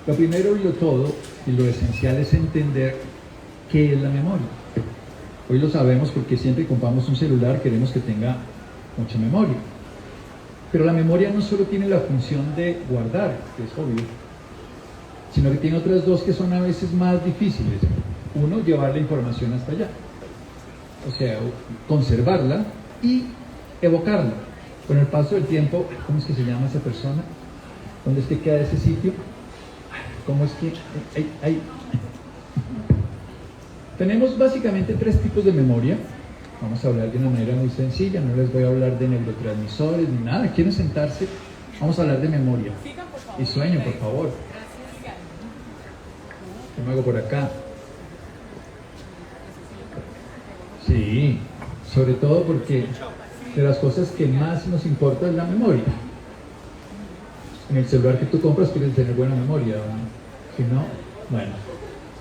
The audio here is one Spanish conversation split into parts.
Lo primero y lo todo, y lo esencial es entender qué es la memoria. Hoy lo sabemos porque siempre que compramos un celular queremos que tenga mucha memoria. Pero la memoria no solo tiene la función de guardar, que es obvio, sino que tiene otras dos que son a veces más difíciles. Uno, llevar la información hasta allá. O sea, conservarla y evocarla. Con el paso del tiempo, ¿cómo es que se llama esa persona? ¿Dónde es que queda ese sitio? ¿Cómo es que...? Tenemos básicamente tres tipos de memoria. Vamos a hablar de una manera muy sencilla, no les voy a hablar de neurotransmisores ni nada. ¿Quieren sentarse? Vamos a hablar de memoria. Y sueño, por favor. ¿Qué me hago por acá? Sí, sobre todo porque de las cosas que más nos importa es la memoria. En el celular que tú compras quieres tener buena memoria, ¿no? Si no, bueno.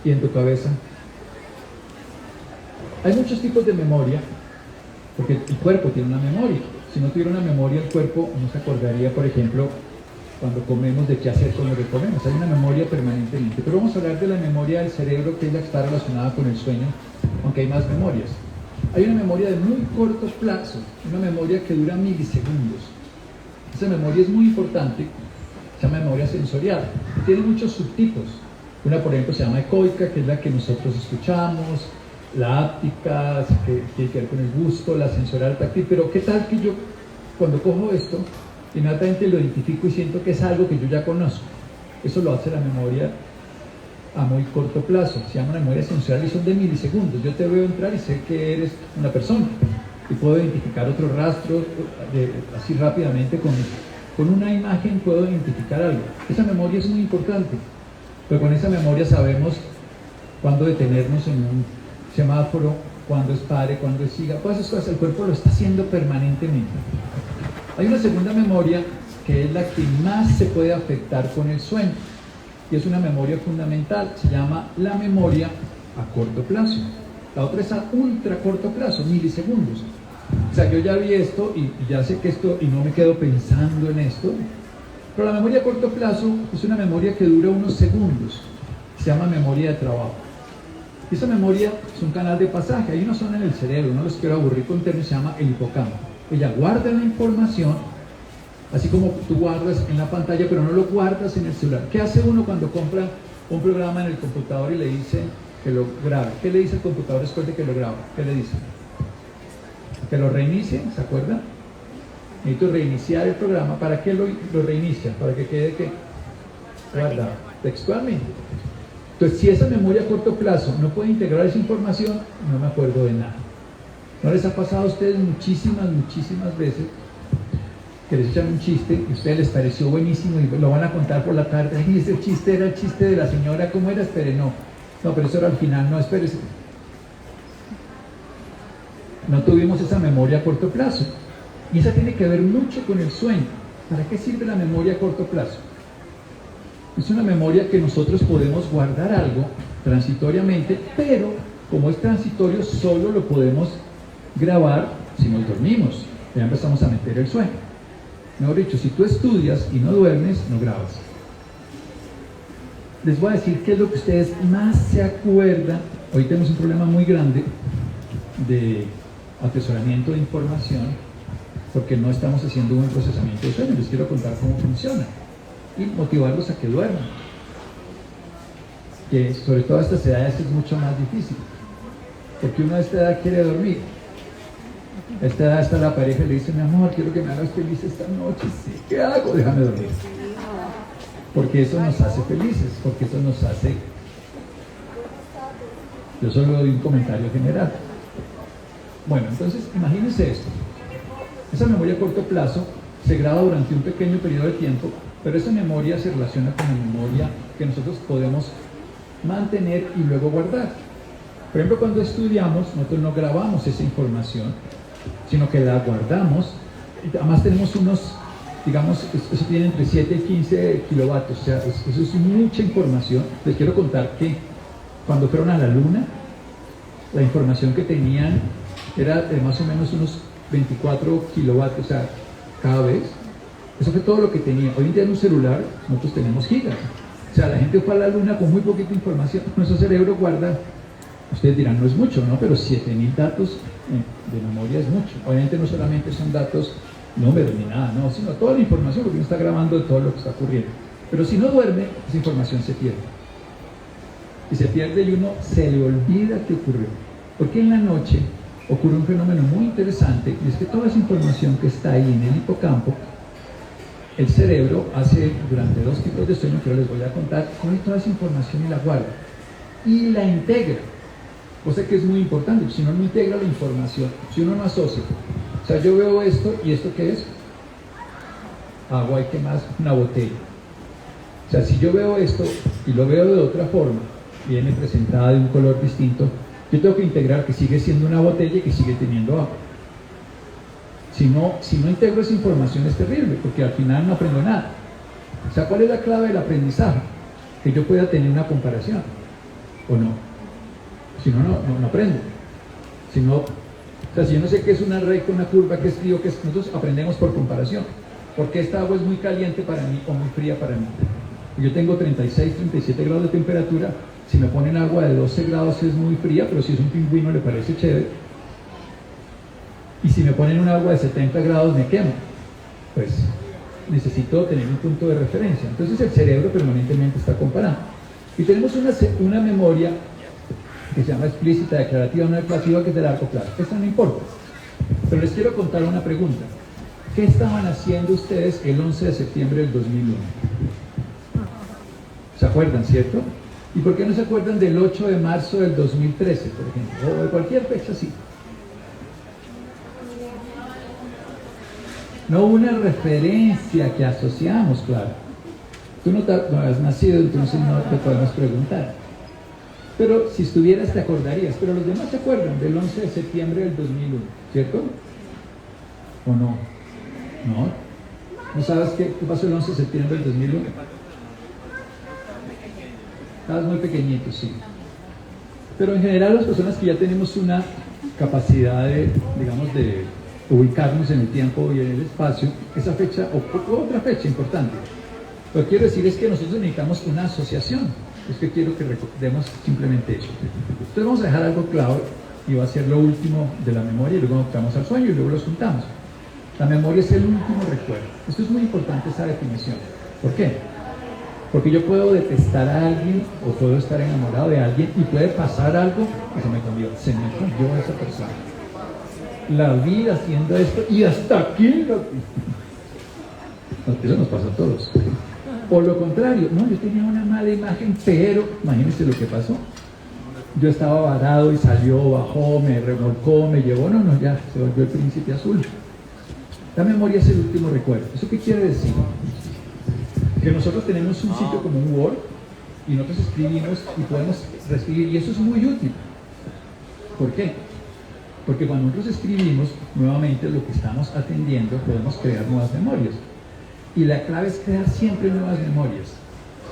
¿Y en tu cabeza? Hay muchos tipos de memoria, porque el cuerpo tiene una memoria. Si no tuviera una memoria, el cuerpo no se acordaría, por ejemplo, cuando comemos, de qué hacer con lo que comemos. Hay una memoria permanentemente. Pero vamos a hablar de la memoria del cerebro, que es la que está relacionada con el sueño, aunque hay más memorias. Hay una memoria de muy corto plazo, una memoria que dura milisegundos. Esa memoria es muy importante, se llama memoria sensorial. Tiene muchos subtipos. Una, por ejemplo, se llama ecoica, que es la que nosotros escuchamos, la áptica, que tiene que ver con el gusto, la sensorial táctil. Pero ¿qué tal que yo, cuando cojo esto, inmediatamente lo identifico y siento que es algo que yo ya conozco? Eso lo hace la memoria a muy corto plazo. Se llama memoria sensorial y son de milisegundos. Yo te veo entrar y sé que eres una persona y puedo identificar otro rastro así rápidamente con una imagen puedo identificar algo. Esa memoria es muy importante, pero con esa memoria sabemos cuándo detenernos en un semáforo, cuándo es pare, cuándo es siga. Todas esas cosas el cuerpo lo está haciendo permanentemente. Hay una segunda memoria que es la que más se puede afectar con el sueño, y es una memoria fundamental, se llama la memoria a corto plazo. La otra es a ultra corto plazo, milisegundos. O sea, yo ya vi esto y ya sé que esto, y no me quedo pensando en esto, pero la memoria a corto plazo es una memoria que dura unos segundos, se llama memoria de trabajo. Y esa memoria es un canal de pasaje, hay una zona en el cerebro, no los quiero aburrir con términos, se llama el hipocampo. Ella guarda la información, así como tú guardas en la pantalla, pero no lo guardas en el celular. ¿Qué hace uno cuando compra un programa en el computador y le dice que lo grabe? ¿Qué le dice el computador después de que lo graba? ¿Qué le dice? Que lo reinicie, ¿se acuerda? Necesito reiniciar el programa. ¿Para qué lo reinicia? Para que quede que guardado textualmente. Entonces, si esa memoria a corto plazo no puede integrar esa información, no me acuerdo de nada. ¿No les ha pasado a ustedes muchísimas veces que les echan un chiste y a ustedes les pareció buenísimo y lo van a contar por la tarde? Y ese chiste era el chiste de la señora, ¿cómo era? Espere, no, pero eso era al final, no, espérese. No tuvimos esa memoria a corto plazo. Y esa tiene que ver mucho con el sueño. ¿Para qué sirve la memoria a corto plazo? Es una memoria que nosotros podemos guardar algo transitoriamente, pero como es transitorio, solo lo podemos grabar si nos dormimos. Ya empezamos a meter el sueño. Mejor dicho, si tú estudias y no duermes, no grabas. Les voy a decir qué es lo que ustedes más se acuerdan. Hoy tenemos un problema muy grande de atesoramiento de información porque no estamos haciendo un buen procesamiento de sueño. Les quiero contar cómo funciona y motivarlos a que duerman, que sobre todo a estas edades es mucho más difícil porque uno a esta edad quiere dormir. A esta edad está la pareja y le dice: mi amor, quiero que me hagas feliz esta noche. Sí, ¿qué hago? Déjame dormir. Porque eso nos hace felices, porque eso nos hace... Yo solo doy un comentario general. Bueno, entonces imagínense esto. Esa memoria a corto plazo se graba durante un pequeño periodo de tiempo, pero esa memoria se relaciona con la memoria que nosotros podemos mantener y luego guardar. Por ejemplo, cuando estudiamos, nosotros no grabamos esa información, sino que la guardamos. Además tenemos unos, digamos, eso tiene entre 7 y 15 kilovatios, o sea, eso es mucha información. Les quiero contar que cuando fueron a la Luna, la información que tenían era de más o menos unos 24 kilovatios, o sea, cada vez. Eso fue todo lo que tenía. Hoy en día en un celular nosotros tenemos gigas. sea, la gente fue a la luna con muy poquita información. Nuestro cerebro guarda, ustedes dirán, no es mucho, ¿no? Pero 7000 datos de memoria es mucho. Obviamente no solamente son datos, números ni nada, no, sino toda la información, porque uno está grabando de todo lo que está ocurriendo. Pero si no duerme, esa información se pierde. Y se pierde y uno se le olvida que ocurrió. Porque en la noche ocurre un fenómeno muy interesante, y es que toda esa información que está ahí en el hipocampo, el cerebro hace durante 2 tipos de sueño que les voy a contar, coge toda esa información y la guarda y la integra, cosa que es muy importante. Si uno no integra la información, si uno no asocia, o sea, yo veo esto y esto ¿qué es? Agua, y ¿qué más? Una botella. O sea, si yo veo esto y lo veo de otra forma, viene presentada de un color distinto, yo tengo que integrar que sigue siendo una botella y que sigue teniendo agua. Si no integro esa información es terrible, porque al final no aprendo nada. O sea, ¿cuál es la clave del aprendizaje? Que yo pueda tener una comparación, ¿o no? Si no, no aprendo. Si no, o sea, si yo no sé qué es una recta, una curva, qué es frío, qué es... Nosotros aprendemos por comparación. Porque esta agua es muy caliente para mí o muy fría para mí. Yo tengo 36, 37 grados de temperatura. Si me ponen agua de 12 grados es muy fría, pero si es un pingüino le parece chévere. Y si me ponen un agua de 70 grados me quemo. Pues necesito tener un punto de referencia. Entonces el cerebro permanentemente está comparando. Y tenemos una memoria que se llama explícita, declarativa, no declarativa, que es de largo plazo. Esta no importa. Pero les quiero contar una pregunta. ¿Qué estaban haciendo ustedes el 11 de septiembre del 2001? ¿Se acuerdan, cierto? ¿Y por qué no se acuerdan del 8 de marzo del 2013, por ejemplo? O de cualquier fecha así. No hubo una referencia que asociamos, claro. Tú no has nacido, entonces no te podemos preguntar. Pero si estuvieras te acordarías. Pero los demás se acuerdan del 11 de septiembre del 2001, ¿cierto? ¿O no? ¿No? ¿No sabes qué pasó el 11 de septiembre del 2001? Estabas muy pequeñito, sí. Pero en general las personas que ya tenemos una capacidad de, digamos, de ubicarnos en el tiempo y en el espacio, esa fecha, o otra fecha importante. Lo que quiero decir es que nosotros necesitamos una asociación. Es que quiero que recordemos simplemente eso. Entonces vamos a dejar algo claro y va a ser lo último de la memoria y luego vamos al sueño y luego los juntamos. La memoria es el último recuerdo. Esto es muy importante, esa definición. ¿Por qué? Porque yo puedo detestar a alguien o puedo estar enamorado de alguien y puede pasar algo y se me cambió a esa persona. La vi haciendo esto y hasta aquí eso nos pasa a todos. O lo contrario, no, yo tenía una mala imagen, pero imagínense lo que pasó. Yo estaba varado y salió, bajó, me remolcó, me llevó, ya se volvió el príncipe azul. La memoria es el último recuerdo. ¿Eso qué quiere decir? Que nosotros tenemos un sitio como un Word y nosotros escribimos y podemos reescribir, y eso es muy útil. ¿Por qué? Porque cuando nosotros escribimos, nuevamente lo que estamos atendiendo, podemos crear nuevas memorias. Y la clave es crear siempre nuevas memorias.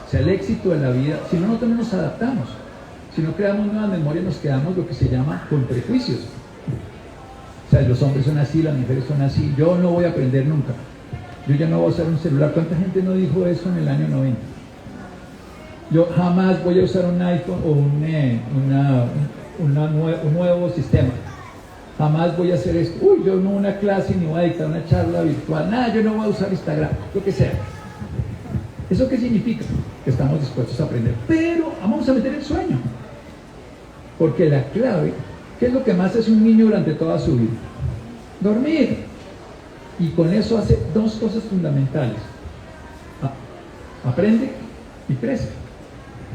O sea, el éxito de la vida, si no, nosotros no nos adaptamos. Si no creamos nuevas memorias, nos quedamos lo que se llama con prejuicios. O sea, los hombres son así, las mujeres son así, yo no voy a aprender nunca. Yo ya no voy a usar un celular. ¿Cuánta gente no dijo eso en el año 90? Yo jamás voy a usar un iPhone o un nuevo sistema. Jamás voy a hacer esto. Uy, yo no una clase ni voy a dictar una charla virtual. Nada, yo no voy a usar Instagram, lo que sea. ¿Eso qué significa? Que estamos dispuestos a aprender. Pero vamos a meter el sueño. Porque la clave, ¿qué es lo que más hace un niño durante toda su vida? Dormir. Y con eso hace 2 cosas fundamentales. Aprende y crece.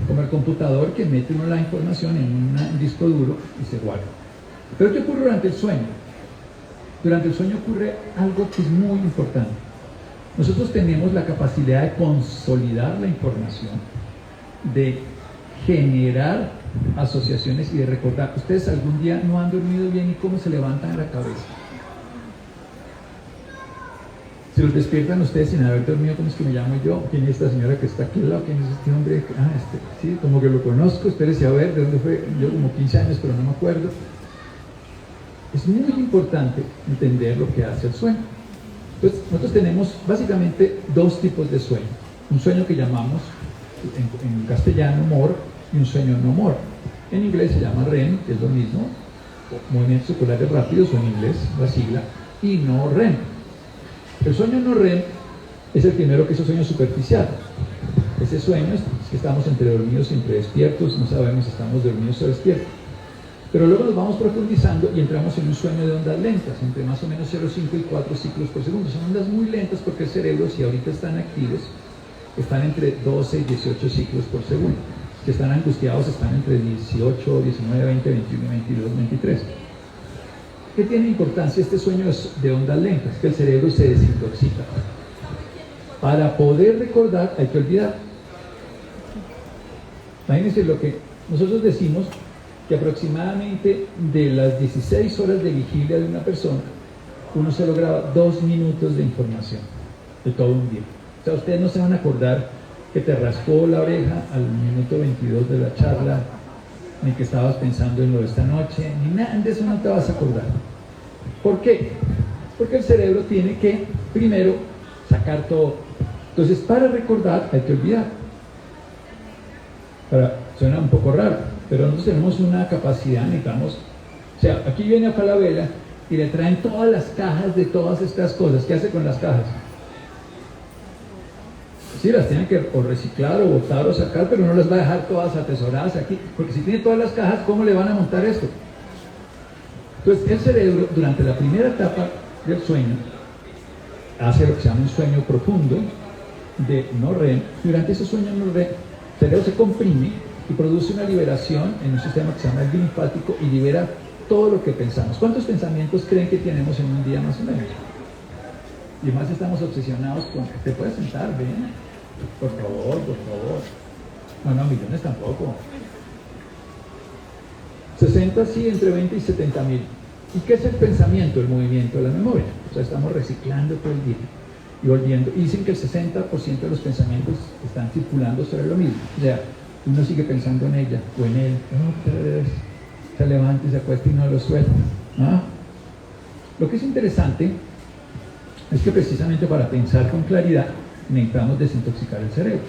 Como el computador que mete uno la información en un disco duro y se guarda. Pero ¿qué ocurre durante el sueño? Durante el sueño ocurre algo que es muy importante. Nosotros tenemos la capacidad de consolidar la información, de generar asociaciones y de recordar. Ustedes algún día no han dormido bien y cómo se levantan la cabeza. Se los despiertan ustedes sin haber dormido. ¿Cómo es que me llamo yo? ¿Quién es esta señora que está aquí al lado? ¿Quién es este hombre? Sí, como que lo conozco. Espérese a ver de dónde fue. Yo como 15 años, pero no me acuerdo. Es muy importante entender lo que hace el sueño. Entonces, nosotros tenemos básicamente 2 tipos de sueño. Un sueño que llamamos en castellano MOR y un sueño no MOR. En inglés se llama REM, que es lo mismo, movimientos oculares rápidos, o en inglés la sigla, y no REM. El sueño no REM es el primero, que es el sueño superficial. Ese sueño es que estamos entre dormidos y entre despiertos, no sabemos si estamos dormidos o despiertos. Pero luego nos vamos profundizando y entramos en un sueño de ondas lentas, entre más o menos 0,5 y 4 ciclos por segundo. Son ondas muy lentas porque el cerebro, si ahorita están activos, están entre 12 y 18 ciclos por segundo. Si están angustiados, están entre 18, 19, 20, 21, 22, 23. ¿Qué tiene importancia este sueño de ondas lentas? Que el cerebro se desintoxica. Para poder recordar hay que olvidar. Imagínense lo que nosotros decimos, que aproximadamente de las 16 horas de vigilia de una persona, uno solo graba 2 minutos de información de todo un día. O sea, ustedes no se van a acordar que te raspó la oreja al minuto 22 de la charla, ni que estabas pensando en lo de esta noche, ni nada de eso no te vas a acordar. ¿Por qué? Porque el cerebro tiene que, primero, sacar todo. Entonces, para recordar hay que olvidar. Suena un poco raro, pero nosotros tenemos una capacidad, necesitamos, o sea, aquí viene a Falabella y le traen todas las cajas de todas estas cosas. ¿Qué hace con las cajas? Sí, las tienen que o reciclar o botar o sacar, pero no las va a dejar todas atesoradas aquí, porque si tiene todas las cajas, ¿cómo le van a montar esto? Entonces, el cerebro, durante la primera etapa del sueño, hace lo que se llama un sueño profundo de no REM. Durante ese sueño no REM, el cerebro se comprime y produce una liberación en un sistema que se llama el linfático y libera todo lo que pensamos. ¿Cuántos pensamientos creen que tenemos en un día más o menos? Y más estamos obsesionados con, ¿te puedes sentar? Ven, por favor, por favor. No, millones tampoco. 60 sí, entre 20 y 70 mil. ¿Y qué es el pensamiento? El movimiento de la memoria. O sea, estamos reciclando todo el día y volviendo. Y dicen que el 60% de los pensamientos están circulando sobre lo mismo. O sea, uno sigue pensando en ella o en él. Se levanta y se acuesta y no lo suelta. ¿Ah? Lo que es interesante es que precisamente para pensar con claridad necesitamos desintoxicar el cerebro.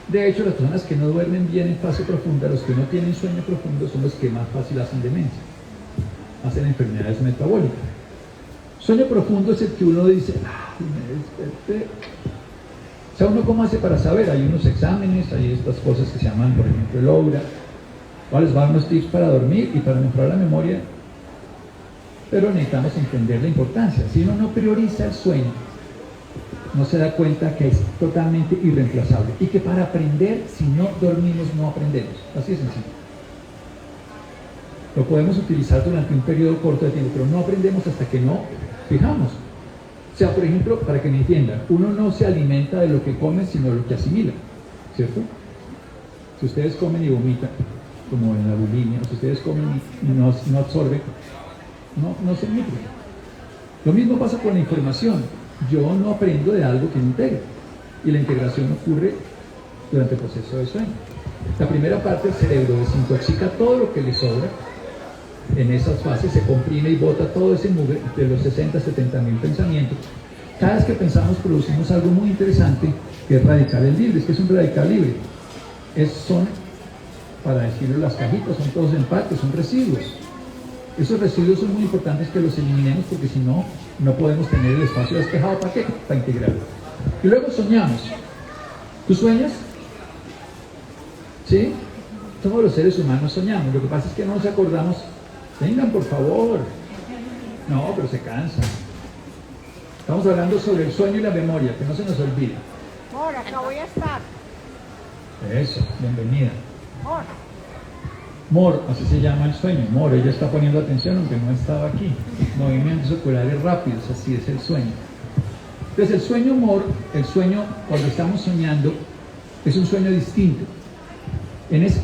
De hecho, las personas que no duermen bien en fase profunda, los que no tienen sueño profundo, son los que más fácil hacen demencia, hacen enfermedades metabólicas. Sueño profundo es el que uno dice, me desperté. O sea, ¿uno cómo hace para saber? Hay unos exámenes, hay estas cosas que se llaman, por ejemplo, el OURA. Les va a dar unos tips para dormir y para mejorar la memoria. Pero necesitamos entender la importancia. Si uno no prioriza el sueño, no se da cuenta que es totalmente irreemplazable y que para aprender, si no dormimos, no aprendemos. Así de sencillo. Lo podemos utilizar durante un periodo corto de tiempo, pero no aprendemos hasta que no fijamos. O sea, por ejemplo, para que me entiendan, uno no se alimenta de lo que come, sino de lo que asimila, ¿cierto? Si ustedes comen y vomitan, como en la bulimia, si ustedes comen y no absorben, no se nutren. Lo mismo pasa con la información. Yo no aprendo de algo que no integro. Y la integración ocurre durante el proceso de sueño. La primera parte, el cerebro desintoxica todo lo que le sobra. En esas fases se comprime y bota todo ese mugre de los 60 a 70 mil pensamientos. Cada vez que pensamos producimos algo muy interesante, que es radicales libres. ¿Qué es un radical libre? Son, para decirlo, las cajitas, son todos empaques, son residuos. Esos residuos son muy importantes que los eliminemos porque si no, no podemos tener el espacio despejado. ¿Para qué? Para integrarlo. Y luego soñamos. ¿Tú sueñas? ¿Sí? Todos los seres humanos soñamos. Lo que pasa es que no nos acordamos. Vengan, por favor. No, pero se cansan. Estamos hablando sobre el sueño y la memoria, que no se nos olvide. Mor, acá voy a estar. Eso, bienvenida. Mor. MOR, así se llama el sueño. MOR, ella está poniendo atención aunque no estaba aquí. Movimientos oculares rápidos, así es el sueño. Entonces el sueño MOR, el sueño cuando estamos soñando, es un sueño distinto.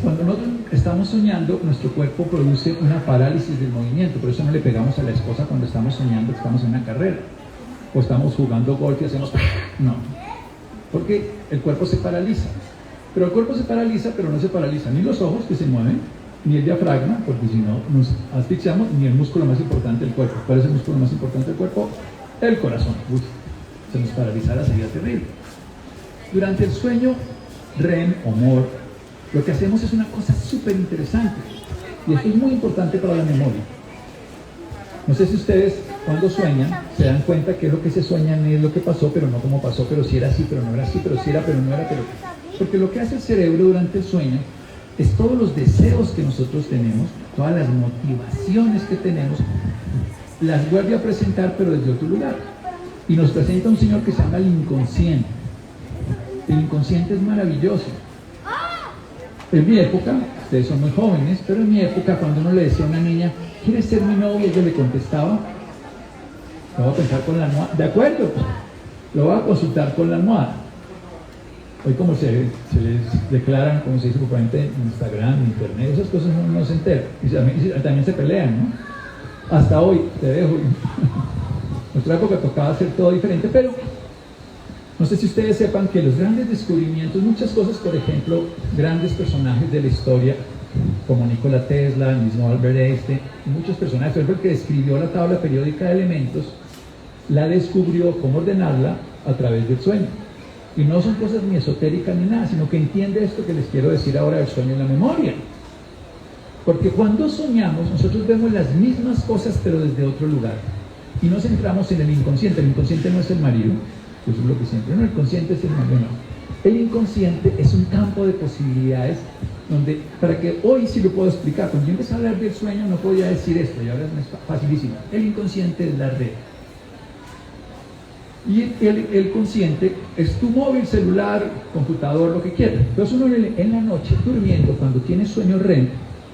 Cuando nosotros estamos soñando, nuestro cuerpo produce una parálisis del movimiento. Por eso no le pegamos a la esposa cuando estamos soñando que estamos en una carrera. O estamos jugando golf y hacemos... No. Porque el cuerpo se paraliza. Pero el cuerpo se paraliza, pero no se paraliza ni los ojos que se mueven, ni el diafragma, porque si no nos asfixiamos, ni el músculo más importante del cuerpo. ¿Cuál es el músculo más importante del cuerpo? El corazón. Uy, se nos paralizara sería terrible. Durante el sueño, REM o MOR, lo que hacemos es una cosa súper interesante. Y esto es muy importante para la memoria. No sé si ustedes, cuando sueñan, se dan cuenta que lo que se sueñan es lo que pasó, pero no como pasó, pero si era así, pero no era así, pero si era, pero no era, pero... Porque lo que hace el cerebro durante el sueño es todos los deseos que nosotros tenemos, todas las motivaciones que tenemos, las vuelve a presentar, pero desde otro lugar. Y nos presenta un señor que se llama el inconsciente. El inconsciente es maravilloso. En mi época, ustedes son muy jóvenes, pero en mi época, cuando uno le decía a una niña, ¿quieres ser mi novia? Ella le contestaba, lo voy a pensar con la almohada. De acuerdo, lo voy a consultar con la almohada. Hoy como se les declaran, como se dice popularmente en Instagram, en Internet, esas cosas no se enteran. Y también se pelean, ¿no? Hasta hoy, te dejo. En nuestra época tocaba hacer todo diferente, pero no sé si ustedes sepan que los grandes descubrimientos, muchas cosas, por ejemplo, grandes personajes de la historia, como Nikola Tesla, el mismo Albert Einstein, muchos personajes, por ejemplo, el que describió la tabla periódica de elementos, la descubrió cómo ordenarla a través del sueño. Y no son cosas ni esotéricas ni nada, sino que entiende esto que les quiero decir ahora del sueño y la memoria. Porque cuando soñamos, nosotros vemos las mismas cosas, pero desde otro lugar. Y nos centramos en el inconsciente. El inconsciente no es el marido, eso es lo que siempre, no, el consciente es el marido, no. El inconsciente es un campo de posibilidades donde, para que hoy sí lo puedo explicar, cuando yo empecé a hablar del sueño no podía decir esto, y ahora es facilísimo. El inconsciente es la red. Y el consciente es tu móvil, celular, computador, lo que quieras. Entonces uno en la noche, durmiendo, cuando tiene sueño REM,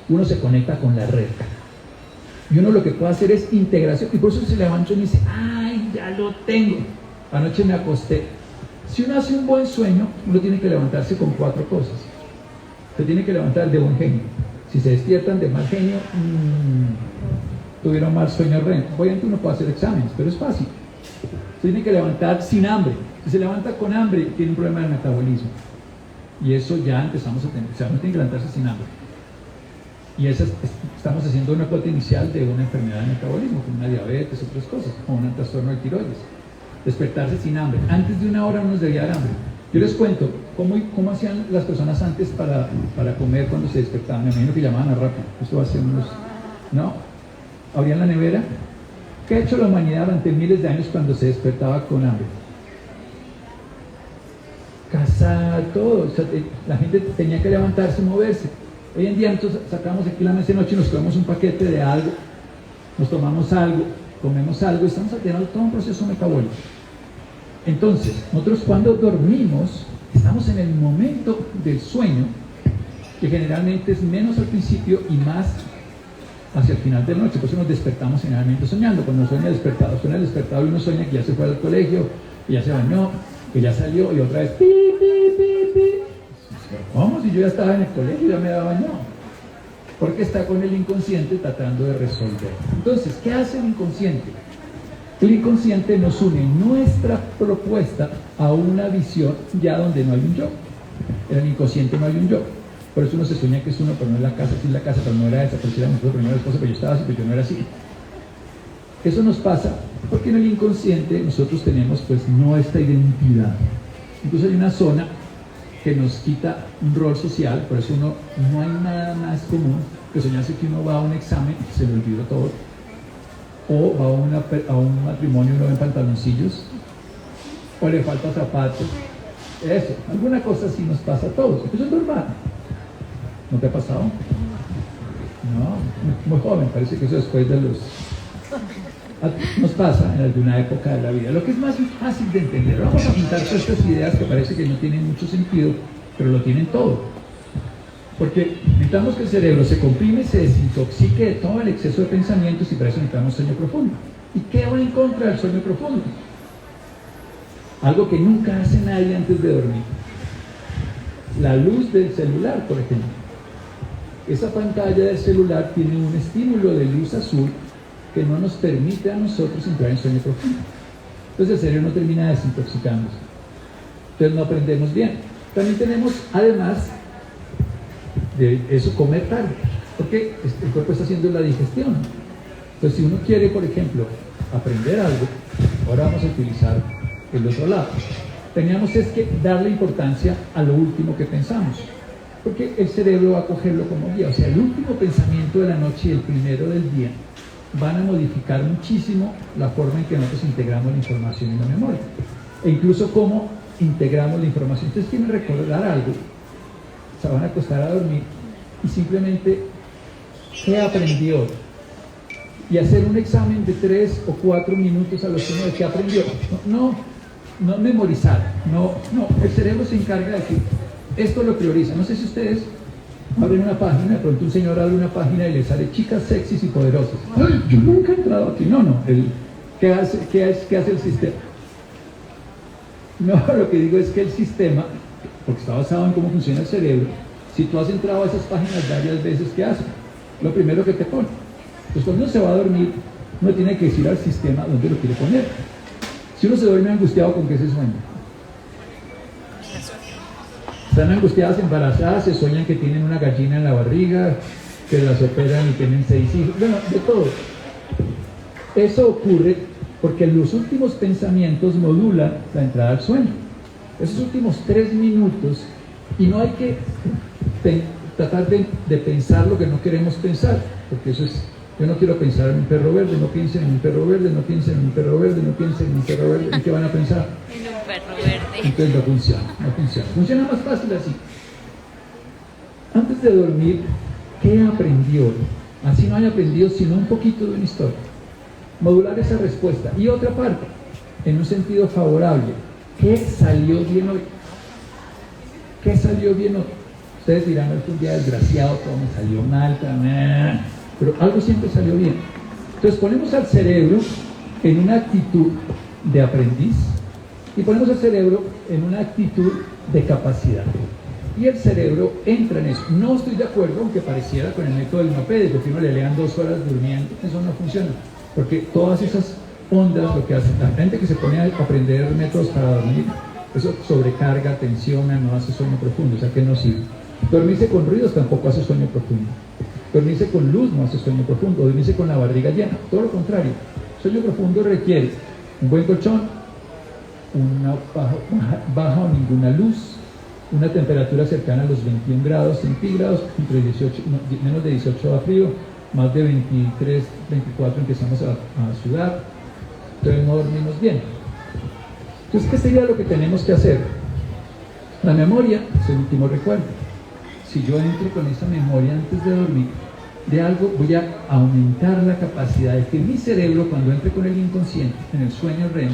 uno se conecta con la red. Y uno lo que puede hacer es integración. Y por eso se levanta y dice, ¡ay, ya lo tengo! Anoche me acosté. Si uno hace un buen sueño, uno tiene que levantarse con 4 cosas. Se tiene que levantar de buen genio. Si se despiertan de mal genio, tuvieron mal sueño REM. Obviamente uno puede hacer exámenes, pero es fácil. Se tiene que levantar sin hambre. Si se levanta con hambre, tiene un problema de metabolismo. Y eso ya empezamos a tener. O sea, uno tiene que levantarse sin hambre. Y estamos haciendo una cuota inicial de una enfermedad de metabolismo, como una diabetes, otras cosas, o un trastorno de tiroides. Despertarse sin hambre. Antes de una hora uno debía dar hambre. Yo les cuento cómo hacían las personas antes para comer cuando se despertaban. Me imagino que llamaban a rápido. Esto hace unos... ¿No? Abrían la nevera. ¿Qué ha hecho la humanidad durante miles de años cuando se despertaba con hambre? Cazar, todo. O sea, la gente tenía que levantarse y moverse. Hoy en día nosotros sacamos aquí la mesa de noche y nos comemos un paquete de algo, nos tomamos algo, comemos algo, estamos alterando todo un proceso metabólico. Entonces, nosotros cuando dormimos, estamos en el momento del sueño, que generalmente es menos al principio y más hacia el final de la noche. Por eso nos despertamos generalmente soñando. Cuando suena el despertador y uno sueña que ya se fue al colegio, que ya se bañó, que ya salió y otra vez pi, pi, pi, pi. ¿Cómo? Si yo ya estaba en el colegio, ya me había bañado. Porque está con el inconsciente tratando de resolver. Entonces, ¿qué hace el inconsciente? El inconsciente nos une nuestra propuesta a una visión ya donde no hay un yo. En el inconsciente no hay un yo. Por eso uno se sueña que es uno, pero no es la casa, sí es la casa, pero no era esa, porque era mi esposa, pero no era esposa, pero yo estaba así, pero yo no era así. Eso nos pasa porque en el inconsciente nosotros tenemos pues nuestra identidad. Incluso hay una zona que nos quita un rol social, por eso no hay nada más común que soñarse que uno va a un examen y se le olvidó todo, o va a un matrimonio y uno va en pantaloncillos, o le falta zapatos, eso, alguna cosa así nos pasa a todos, eso es normal. ¿No te ha pasado? No, muy joven, parece que eso después de los... Nos pasa en alguna época de la vida. Lo que es más fácil de entender, vamos a pintar todas estas ideas que parece que no tienen mucho sentido, pero lo tienen todo. Porque necesitamos que el cerebro se comprime, se desintoxique de todo el exceso de pensamientos y para eso necesitamos sueño profundo. ¿Y qué va en contra del sueño profundo? Algo que nunca hace nadie antes de dormir. La luz del celular, por ejemplo. Esa pantalla del celular tiene un estímulo de luz azul que no nos permite a nosotros entrar en sueño profundo. Entonces el cerebro no termina desintoxicándose. Entonces no aprendemos bien. También tenemos, además de eso, comer tarde, porque el cuerpo está haciendo la digestión. Entonces si uno quiere, por ejemplo, aprender algo, ahora vamos a utilizar el otro lado. teníamos es que darle importancia a lo último que pensamos, porque el cerebro va a cogerlo como guía. O sea, el último pensamiento de la noche y el primero del día van a modificar muchísimo la forma en que nosotros integramos la información en la memoria, e incluso cómo integramos la información. Ustedes quieren recordar algo, se van a acostar a dormir y simplemente ¿qué aprendió? Y hacer un examen de 3 o 4 minutos a los que de qué aprendió. No memorizar, no, el cerebro se encarga de decir, esto lo prioriza. No sé si ustedes abren una página, de pronto un señor abre una página y le sale chicas sexys y poderosas. ¡Ay, yo nunca he entrado aquí! ¿Qué hace el sistema? No, lo que digo es que el sistema, porque está basado en cómo funciona el cerebro, si tú has entrado a esas páginas varias veces, ¿qué hace? Lo primero que te pone. Entonces cuando uno se va a dormir, uno tiene que decir al sistema dónde lo quiere poner. Si uno se duerme angustiado, ¿con qué se sueña? Están angustiadas, embarazadas, se sueñan que tienen una gallina en la barriga, que las operan y tienen 6 hijos, bueno, de todo. Eso ocurre porque los últimos pensamientos modulan la entrada al sueño. Esos últimos 3 minutos, y no hay que tratar de pensar lo que no queremos pensar, porque eso es, yo no quiero pensar en un perro verde, no piensen en un perro verde, no piensen en un perro verde, no piensen en un perro verde, ¿en qué van a pensar? En un perro verde. Entonces no funciona, funciona más fácil así. Antes de dormir, ¿qué aprendió? Así no haya aprendido sino un poquito de una historia. Modular esa respuesta. Y otra parte, en un sentido favorable, ¿qué salió bien hoy? ¿Qué salió bien hoy? Ustedes dirán, no, fue un día desgraciado, todo me salió mal, pero algo siempre salió bien. Entonces ponemos al cerebro en una actitud de aprendiz y ponemos al cerebro en una actitud de capacidad. Y el cerebro entra en eso. No estoy de acuerdo, aunque pareciera con el método del nopédico, que uno le lean 2 horas durmiendo, eso no funciona. Porque todas esas ondas, lo que hace la gente que se pone a aprender métodos para dormir, eso sobrecarga, tensiona, no hace sueño profundo, o sea que no sirve. Dormirse con ruidos tampoco hace sueño profundo. Dormirse con luz no hace sueño profundo. Dormirse con la barriga llena, todo lo contrario. Sueño profundo requiere un buen colchón, una baja o ninguna luz, una temperatura cercana a los 21 grados centígrados, entre 18, menos de 18 da frío, más de 23, 24 empezamos a sudar, entonces no dormimos bien. Entonces, ¿qué sería lo que tenemos que hacer? La memoria es el último recuerdo. Si yo entro con esa memoria antes de dormir de algo, voy a aumentar la capacidad de que mi cerebro, cuando entre con el inconsciente en el sueño REM,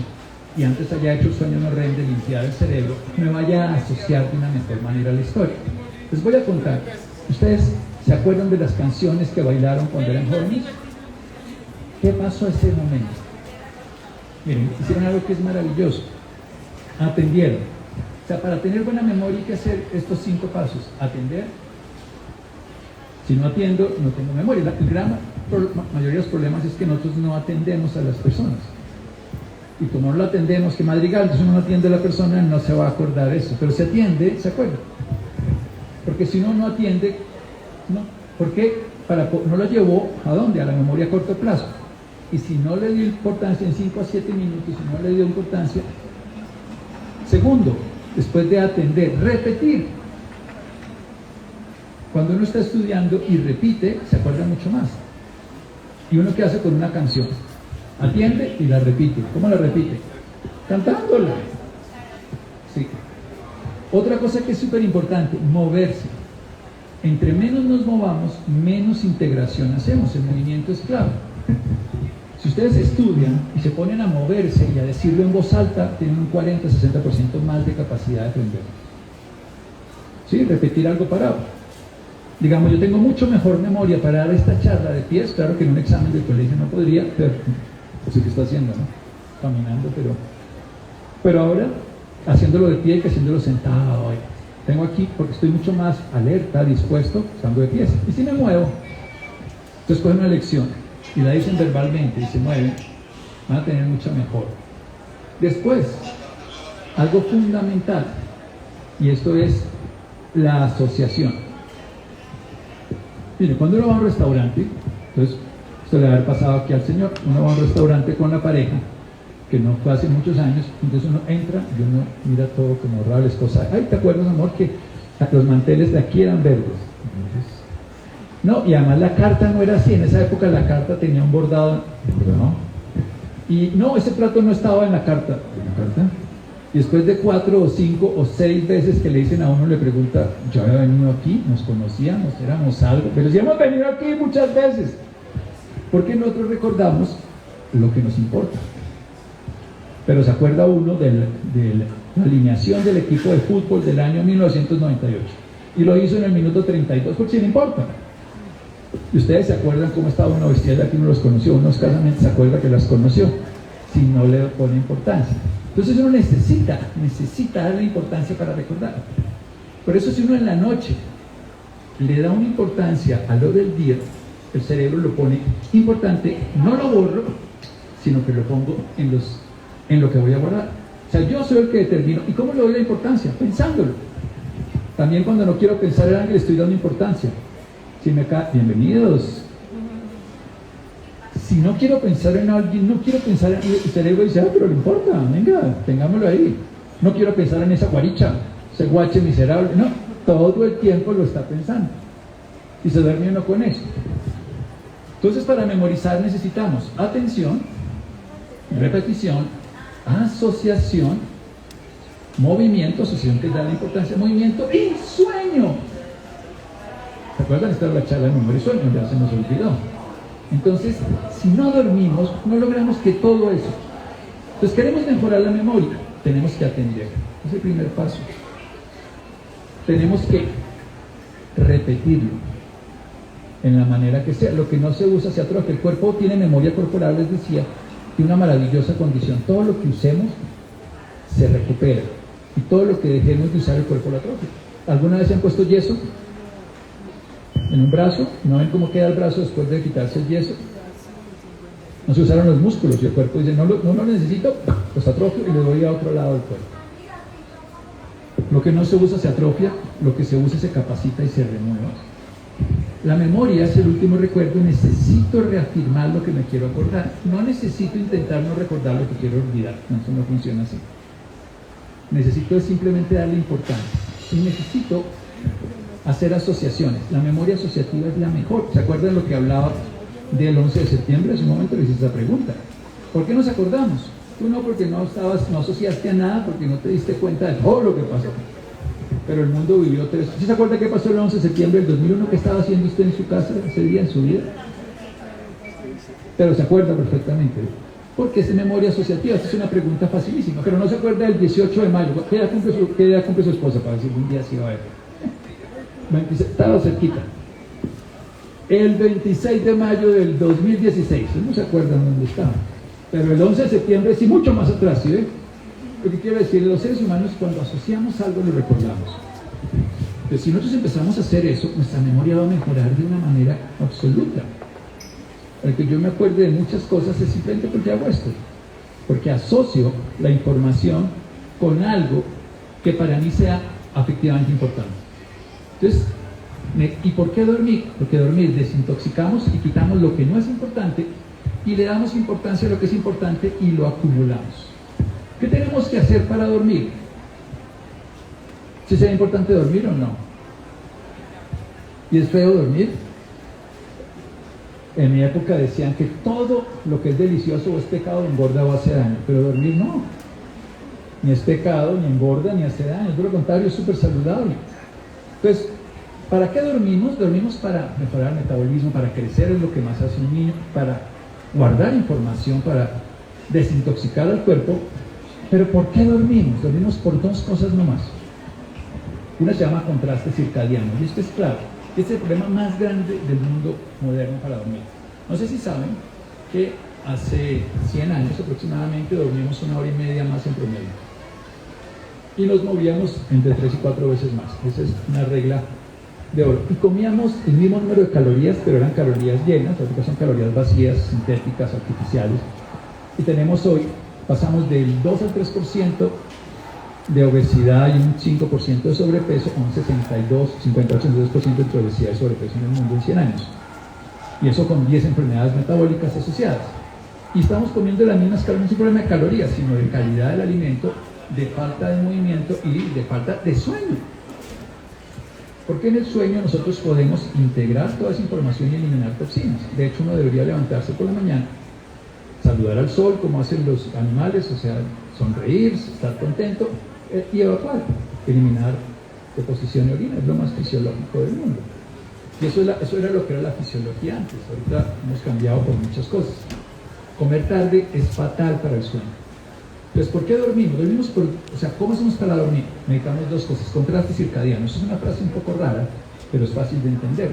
y antes haya hecho el sueño no REM de limpiar el cerebro, me vaya a asociar de una mejor manera a la historia. Les voy a contar. ¿Ustedes se acuerdan de las canciones que bailaron cuando eran jóvenes? ¿Qué pasó a ese momento? Miren, hicieron algo que es maravilloso. Atendieron. O sea, para tener buena memoria hay que hacer estos 5 pasos. Atender. Si no atiendo, no tengo memoria. La gran mayoría de los problemas es que nosotros no atendemos a las personas. Y como no lo atendemos, que madrigal, entonces uno no atiende a la persona, no se va a acordar eso. Pero si atiende, se acuerda. Porque si no atiende, no. ¿Por qué? No lo llevó ¿a dónde? A la memoria a corto plazo. Y si no le dio importancia en 5 a 7 minutos, si no le dio importancia. Segundo, después de atender, repetir. Cuando uno está estudiando y repite, se acuerda mucho más. ¿Y uno qué hace con una canción? Atiende y la repite. ¿Cómo la repite? Cantándola. Sí. Otra cosa que es súper importante, moverse. Entre menos nos movamos, menos integración hacemos. El movimiento es clave. Si ustedes estudian y se ponen a moverse y a decirlo en voz alta, tienen un 40-60% más de capacidad de aprender. ¿Sí? Repetir algo parado. Digamos, yo tengo mucho mejor memoria para dar esta charla de pies, claro que en un examen del colegio no podría, pero eso que está haciendo, ¿no? Caminando, pero ahora haciéndolo de pie que haciéndolo sentado. Tengo aquí, porque estoy mucho más alerta, dispuesto, estando de pies. Y si me muevo, entonces cogen una lección y la dicen verbalmente y se mueven, van a tener mucho mejor. Después, algo fundamental, y esto es la asociación. Mire, cuando uno va a un restaurante, entonces, esto le va a haber pasado aquí al señor, uno va a un restaurante con la pareja que no fue hace muchos años. Entonces uno entra y uno mira todo como raro, es cosa, ay, ¿te acuerdas, amor, que los manteles de aquí eran verdes? Entonces, no, y además la carta no era así, en esa época la carta tenía un bordado, ¿no? Y no, ese plato no estaba en la carta. ¿En la carta? Y después de 4 o 5 o 6 veces que le dicen a uno, le pregunta, yo había venido aquí, nos conocíamos, éramos algo, pero si hemos venido aquí muchas veces, porque nosotros recordamos lo que nos importa. Pero se acuerda uno de la alineación del equipo de fútbol del año 1998 y lo hizo en el minuto 32 porque sí le importa. Y ustedes se acuerdan cómo estaba uno vestido, de aquí uno los conoció, uno escasamente se acuerda que las conoció, si no le pone importancia. Entonces uno necesita darle importancia para recordar. Por eso si uno en la noche le da una importancia a lo del día, el cerebro lo pone importante, no lo borro, sino que lo pongo en lo que voy a guardar. O sea, yo soy el que determino. ¿Y cómo le doy la importancia? Pensándolo. También cuando no quiero pensar en alguien, le estoy dando importancia. Si me cae, bienvenidos. Si no quiero pensar en alguien, no quiero pensar en el cerebro dice, ah, pero le importa, venga, tengámoslo ahí. No quiero pensar en esa guaricha, ese guache miserable. No, todo el tiempo lo está pensando. Y se duerme uno con eso. Entonces, para memorizar necesitamos atención, repetición, asociación, movimiento, asociación que da la importancia al movimiento, y sueño. ¿Se acuerdan? Esta es la charla de memoria y sueño, ya se nos olvidó. Entonces, si no dormimos, no logramos que todo eso. Entonces, queremos mejorar la memoria, tenemos que atender. Es el primer paso. Tenemos que repetirlo en la manera que sea. Lo que no se usa se atrofia. El cuerpo tiene memoria corporal, les decía, y una maravillosa condición. Todo lo que usemos se recupera y todo lo que dejemos de usar el cuerpo lo atrofia. ¿Alguna vez se han puesto yeso en un brazo? ¿No ven cómo queda el brazo después de quitarse el yeso? No se usaron los músculos y el cuerpo dice, no lo necesito, los atrofio y le doy a otro lado del cuerpo. Lo que no se usa se atrofia, lo que se usa se capacita y se renueva. La memoria es el último recuerdo. Necesito reafirmar lo que me quiero acordar. No necesito intentar no recordar lo que quiero olvidar. No, eso no funciona así. Necesito simplemente darle importancia. Y necesito hacer asociaciones. La memoria asociativa es la mejor. ¿Se acuerdan lo que hablaba del 11 de septiembre? Hace un momento le hice esa pregunta. ¿Por qué nos acordamos? Tú no, porque no asociaste a nada, porque no te diste cuenta de todo lo que pasó. Pero el mundo vivió 3. ¿Sí se acuerda qué pasó el 11 de septiembre del 2001? ¿Qué estaba haciendo usted en su casa ese día, en su vida? Pero se acuerda perfectamente. Porque es memoria asociativa. Esta es una pregunta facilísima. Pero no se acuerda del 18 de mayo. ¿Qué edad cumple su esposa? Para decir un día sí va a ver. Estaba cerquita. El 26 de mayo del 2016. No se acuerdan dónde estaba. Pero el 11 de septiembre sí, mucho más atrás, ¿sí ve? Lo que quiero decir, los seres humanos cuando asociamos algo lo recordamos. Pero si nosotros empezamos a hacer eso, nuestra memoria va a mejorar de una manera absoluta. El que yo me acuerde de muchas cosas es simplemente porque hago esto. Porque asocio la información con algo que para mí sea afectivamente importante. Entonces, ¿y por qué dormir? Porque dormir desintoxicamos y quitamos lo que no es importante y le damos importancia a lo que es importante y lo acumulamos. ¿Qué tenemos que hacer para dormir? ¿Si será importante dormir o no? ¿Y es feo dormir? En mi época decían que todo lo que es delicioso o es pecado engorda o hace daño, pero dormir no. Ni es pecado, ni engorda, ni hace daño. Por lo contrario, es súper saludable. Entonces, ¿para qué dormimos? Dormimos para mejorar el metabolismo, para crecer, es lo que más hace un niño, para guardar información, para desintoxicar al cuerpo. Pero ¿por qué dormimos? Dormimos por dos cosas nomás. Una se llama contraste circadiano, y esto es claro. Este es el problema más grande del mundo moderno para dormir. No sé si saben que hace 100 años aproximadamente dormimos 1 hora y media más en promedio. Y nos movíamos entre 3 y 4 veces más. Esa es una regla de oro. Y comíamos el mismo número de calorías, pero eran calorías llenas, otras son calorías vacías, sintéticas, artificiales. Y tenemos hoy, pasamos del 2 al 3% de obesidad y un 5% de sobrepeso, a un 58% de obesidad y sobrepeso en el mundo en 100 años. Y eso con 10 enfermedades metabólicas asociadas. y estamos comiendo las mismas calorías, no es un problema de calorías, sino de calidad del alimento, de falta de movimiento y de falta de sueño. Porque en el sueño nosotros podemos integrar toda esa información y eliminar toxinas. De hecho, uno debería levantarse por la mañana, saludar al sol como hacen los animales, o sea, sonreír, estar contento y evacuar, eliminar deposición de orina, es lo más fisiológico del mundo. Y eso era lo que era la fisiología antes. Ahorita hemos cambiado por muchas cosas. Comer tarde es fatal para el sueño. Entonces, ¿por qué dormimos? ¿Cómo hacemos para dormir? Necesitamos dos cosas: contraste circadiano. Eso es una frase un poco rara, pero es fácil de entender.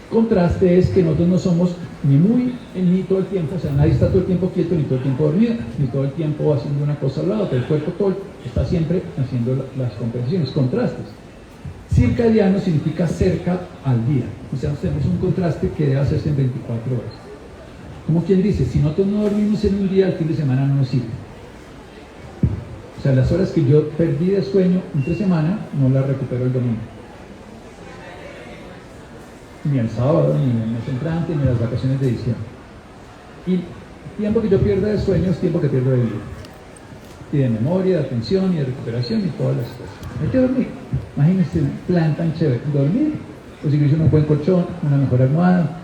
Contraste es que nosotros no somos ni todo el tiempo, o sea, nadie está todo el tiempo quieto, ni todo el tiempo dormido, ni todo el tiempo haciendo una cosa al lado, pero el cuerpo todo está siempre haciendo las compensaciones, contrastes. Circadiano significa cerca al día, o sea, tenemos un contraste que debe hacerse en 24 horas. Como quien dice, si nosotros no dormimos en un día, el fin de semana no nos sirve. O sea, las horas que yo perdí de sueño entre semana, no las recupero el domingo. Ni el sábado, ni el mes entrante, ni las vacaciones de diciembre. Y el tiempo que yo pierdo de sueño es tiempo que pierdo de vida. Y de memoria, de atención, y de recuperación, y todas las cosas. Hay que dormir. Imagínense un plan tan chévere. Dormir, pues si quieres un buen colchón, una mejor almohada,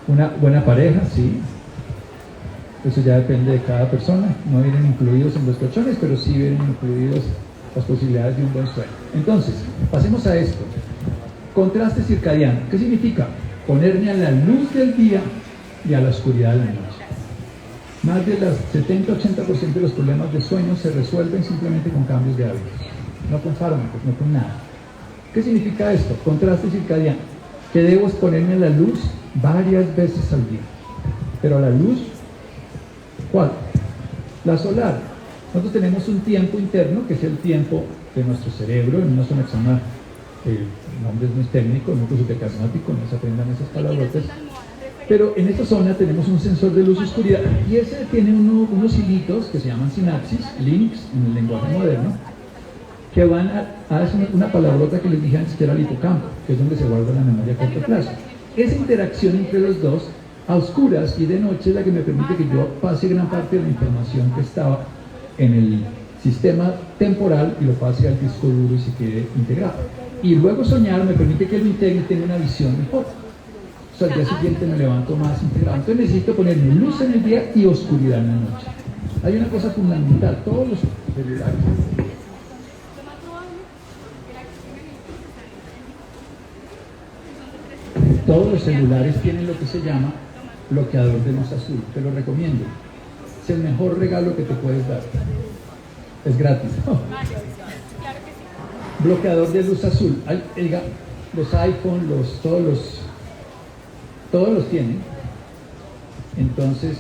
una buena pareja, sí. Eso ya depende de cada persona. No vienen incluidos en los colchones, pero sí vienen incluidos las posibilidades de un buen sueño. Entonces, pasemos a esto. Contraste circadiano. ¿Qué significa? Ponerme a la luz del día y a la oscuridad de la noche. Más del 70-80% de los problemas de sueño se resuelven simplemente con cambios de hábitos. No con fármacos, no con nada. ¿Qué significa esto? Contraste circadiano. Que debo exponerme a la luz varias veces al día. Pero a la luz, ¿cuál? La solar. Nosotros tenemos un tiempo interno, que es el tiempo de nuestro cerebro, en una zona que se llama, el nombre es muy técnico, núcleo supracasmático, no se aprendan esas palabrotas, pero en esta zona tenemos un sensor de luz y oscuridad, y ese tiene unos hilitos que se llaman sinapsis, links en el lenguaje moderno, que van a hacer una palabrota que les dije antes, que era el hipocampo, que es donde se guarda la memoria a corto plazo. Esa interacción entre los dos, a oscuras y de noche, es la que me permite que yo pase gran parte de la información que estaba en el sistema temporal y lo pase al disco duro y se quede integrado. Y luego soñar me permite que lo integre y tenga una visión mejor. O sea, al día siguiente me levanto más integrado. Entonces necesito ponerme luz en el día y oscuridad en la noche. Hay una cosa fundamental, todos los celulares. Todos los celulares tienen lo que se llama bloqueador de luz azul. Te lo recomiendo. Es el mejor regalo que te puedes dar. Es gratis. Bloqueador de luz azul. Los iPhone, todos los tienen. Entonces,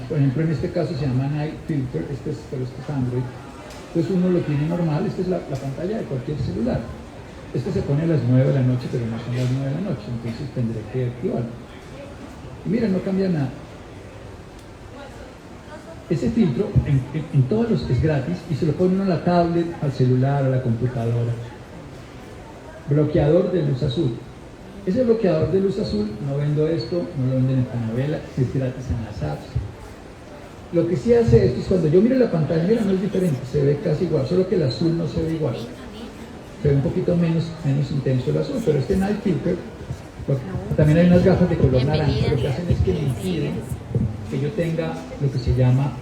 por ejemplo, en este caso se llama Night Filter, pero este es Android. Entonces uno lo tiene normal, esta es la pantalla de cualquier celular. Este se pone a las 9 de la noche, pero no son las 9 de la noche, entonces tendré que activarlo. Y mira, no cambia nada. Ese filtro en todos los es gratis y se lo pone uno a la tablet, al celular, a la computadora. Bloqueador de luz azul. Ese bloqueador de luz azul, no vendo esto, no lo venden en Panovela, es gratis en las apps. Lo que sí hace esto es cuando yo miro la pantalla, mira, no es diferente, se ve casi igual, solo que el azul no se ve igual. Se ve un poquito menos intenso el azul, pero este Night Filter, también hay unas gafas de color naranja, lo que hacen es que me impiden que yo tenga lo que se llama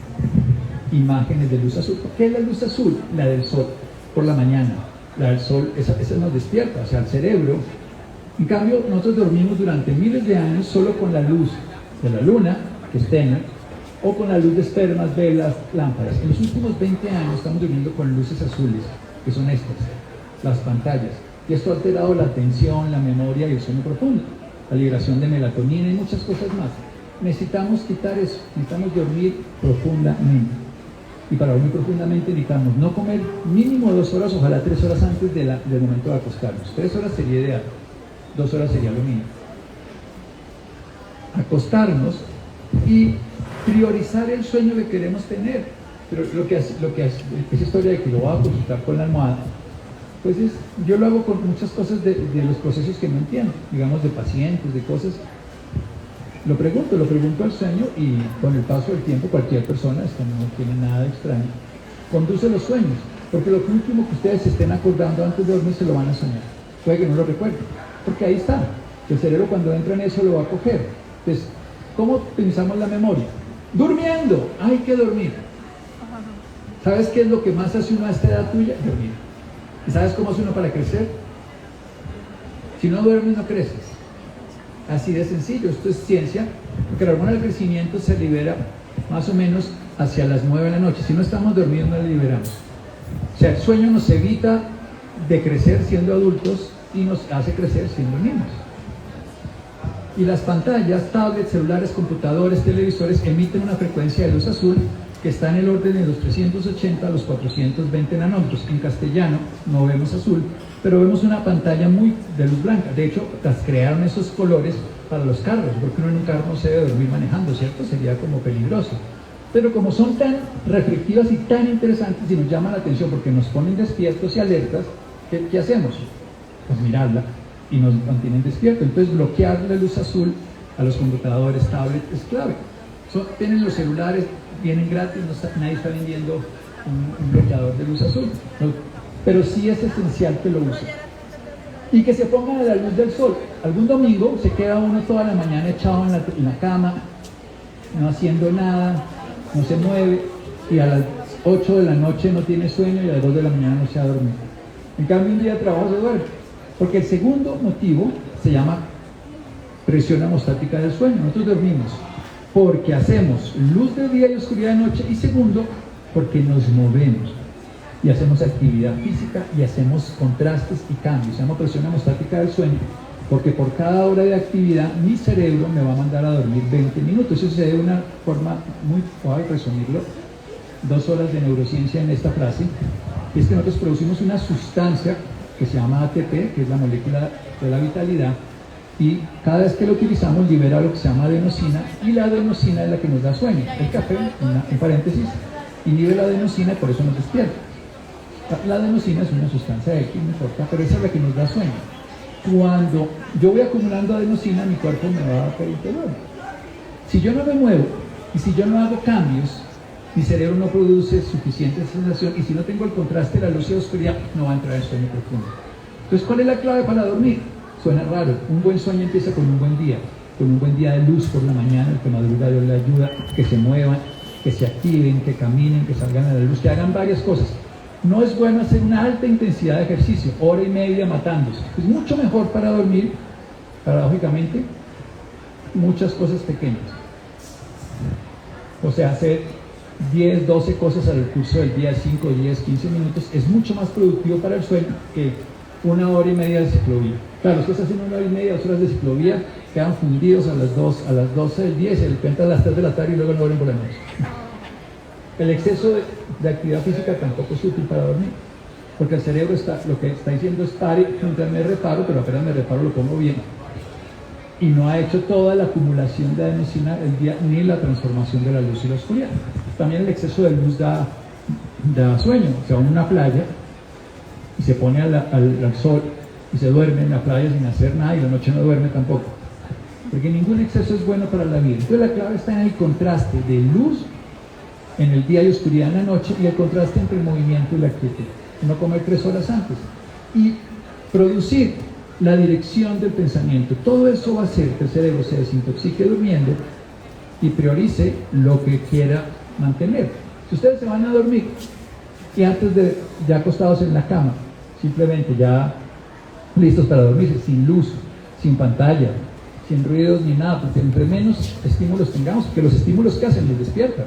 imágenes de luz azul. ¿Qué es la luz azul? La del sol, por la mañana. La del sol, esa nos despierta, o sea, el cerebro. En cambio, nosotros dormimos durante miles de años solo con la luz de la luna, que es tenue, o con la luz de espermas, velas, lámparas. En los últimos 20 años estamos durmiendo con luces azules, que son estas, las pantallas. Y esto ha alterado la atención, la memoria y el sueño profundo, la liberación de melatonina y muchas cosas más. Necesitamos quitar eso, necesitamos dormir profundamente. Y para dormir profundamente necesitamos no comer mínimo 2 horas, ojalá 3 horas antes del momento de acostarnos. 3 horas sería ideal, 2 horas sería lo mínimo. Acostarnos y priorizar el sueño que queremos tener. Pero lo que hace esa historia de que lo voy a consultar con la almohada, pues yo lo hago con muchas cosas de los procesos que no entiendo, digamos de pacientes, de cosas. Lo pregunto al sueño y con el paso del tiempo cualquier persona, esto no tiene nada de extraño, conduce los sueños, porque lo último que ustedes se estén acordando antes de dormir se lo van a soñar. Puede que no lo recuerden, porque ahí está. El cerebro cuando entra en eso lo va a coger. Entonces, ¿cómo utilizamos la memoria? Durmiendo, hay que dormir. ¿Sabes qué es lo que más hace uno a esta edad tuya? Dormir. ¿Y sabes cómo hace uno para crecer? Si no duermes, no creces. Así de sencillo, esto es ciencia, porque la hormona del crecimiento se libera más o menos hacia las 9 de la noche. Si no estamos dormidos, no la liberamos. O sea, el sueño nos evita de crecer siendo adultos y nos hace crecer siendo niños. Y las pantallas, tablets, celulares, computadores, televisores emiten una frecuencia de luz azul que está en el orden de los 380 a los 420 nanómetros. En castellano no vemos azul, pero vemos una pantalla muy de luz blanca. De hecho, las crearon esos colores para los carros, porque uno en un carro no se debe dormir manejando, ¿cierto? Sería como peligroso. Pero como son tan reflectivas y tan interesantes y nos llaman la atención porque nos ponen despiertos y alertas, ¿qué hacemos? Pues mirarla y nos mantienen despiertos. Entonces bloquear la luz azul a los computadores, tablets, es clave. Tienen los celulares, vienen gratis, nadie está vendiendo un bloqueador de luz azul, ¿no? Pero sí es esencial que lo usen. Y que se pongan a la luz del sol. Algún domingo se queda uno toda la mañana echado en la cama, no haciendo nada, no se mueve, y a las 8 de la noche no tiene sueño y a las 2 de la mañana no se ha dormido. En cambio, un día de trabajo se duerme. Porque el segundo motivo se llama presión hemostática del sueño. Nosotros dormimos porque hacemos luz de día y oscuridad de noche, y segundo, porque nos movemos y hacemos actividad física y hacemos contrastes y cambios. Se llama presión hemostática del sueño, porque por cada hora de actividad mi cerebro me va a mandar a dormir 20 minutos. Eso se de una forma muy fácil resumirlo. 2 horas de neurociencia en esta frase. Es que nosotros producimos una sustancia que se llama ATP, que es la molécula de la vitalidad, y cada vez que lo utilizamos libera lo que se llama adenosina, y la adenosina es la que nos da sueño. El café, en paréntesis, inhibe la adenosina y por eso nos despierta. La adenosina es una sustancia X, no importa, pero esa es la que nos da sueño. Cuando yo voy acumulando adenosina, mi cuerpo me va a pedir dolor. Si yo no me muevo y si yo no hago cambios, mi cerebro no produce suficiente sensación, y si no tengo el contraste de la luz y la oscuridad, no va a entrar en sueño profundo. Entonces, ¿cuál es la clave para dormir? Suena raro. Un buen sueño empieza con un buen día de luz por la mañana. El que madruga, Dios le ayuda, que se muevan, que se activen, que caminen, que salgan a la luz, que hagan varias cosas. No es bueno hacer una alta intensidad de ejercicio, 1 hora y media matándose. Es mucho mejor para dormir, paradójicamente, muchas cosas pequeñas. O sea, hacer 10, 12 cosas al curso del día, 5, 10, 15 minutos, es mucho más productivo para el sueño que 1 hora y media de ciclovía. Claro, ustedes hacen 1 hora y media, 2 horas de ciclovía, quedan fundidos a las 12 del día y se levantan a las 3 de la tarde y luego no duermen por la noche. El exceso de actividad física tampoco es útil para dormir, porque el cerebro lo que está diciendo es pare, mientras me reparo, pero apenas me reparo lo pongo bien. Y no ha hecho toda la acumulación de adenosina el día, ni la transformación de la luz y la oscuridad. También el exceso de luz da sueño. Se va a una playa y se pone al sol y se duerme en la playa sin hacer nada, y la noche no duerme tampoco, porque ningún exceso es bueno para la vida. Entonces la clave está en el contraste de luz en el día y oscuridad en la noche, y el contraste entre el movimiento y la quietud. No comer 3 horas antes y producir la dirección del pensamiento. Todo eso va a hacer que el cerebro se desintoxique durmiendo y priorice lo que quiera mantener. Si ustedes se van a dormir y antes de ya acostados en la cama, simplemente ya listos para dormirse, sin luz, sin pantalla, sin ruidos ni nada, porque entre menos estímulos tengamos, porque los estímulos que hacen nos despiertan.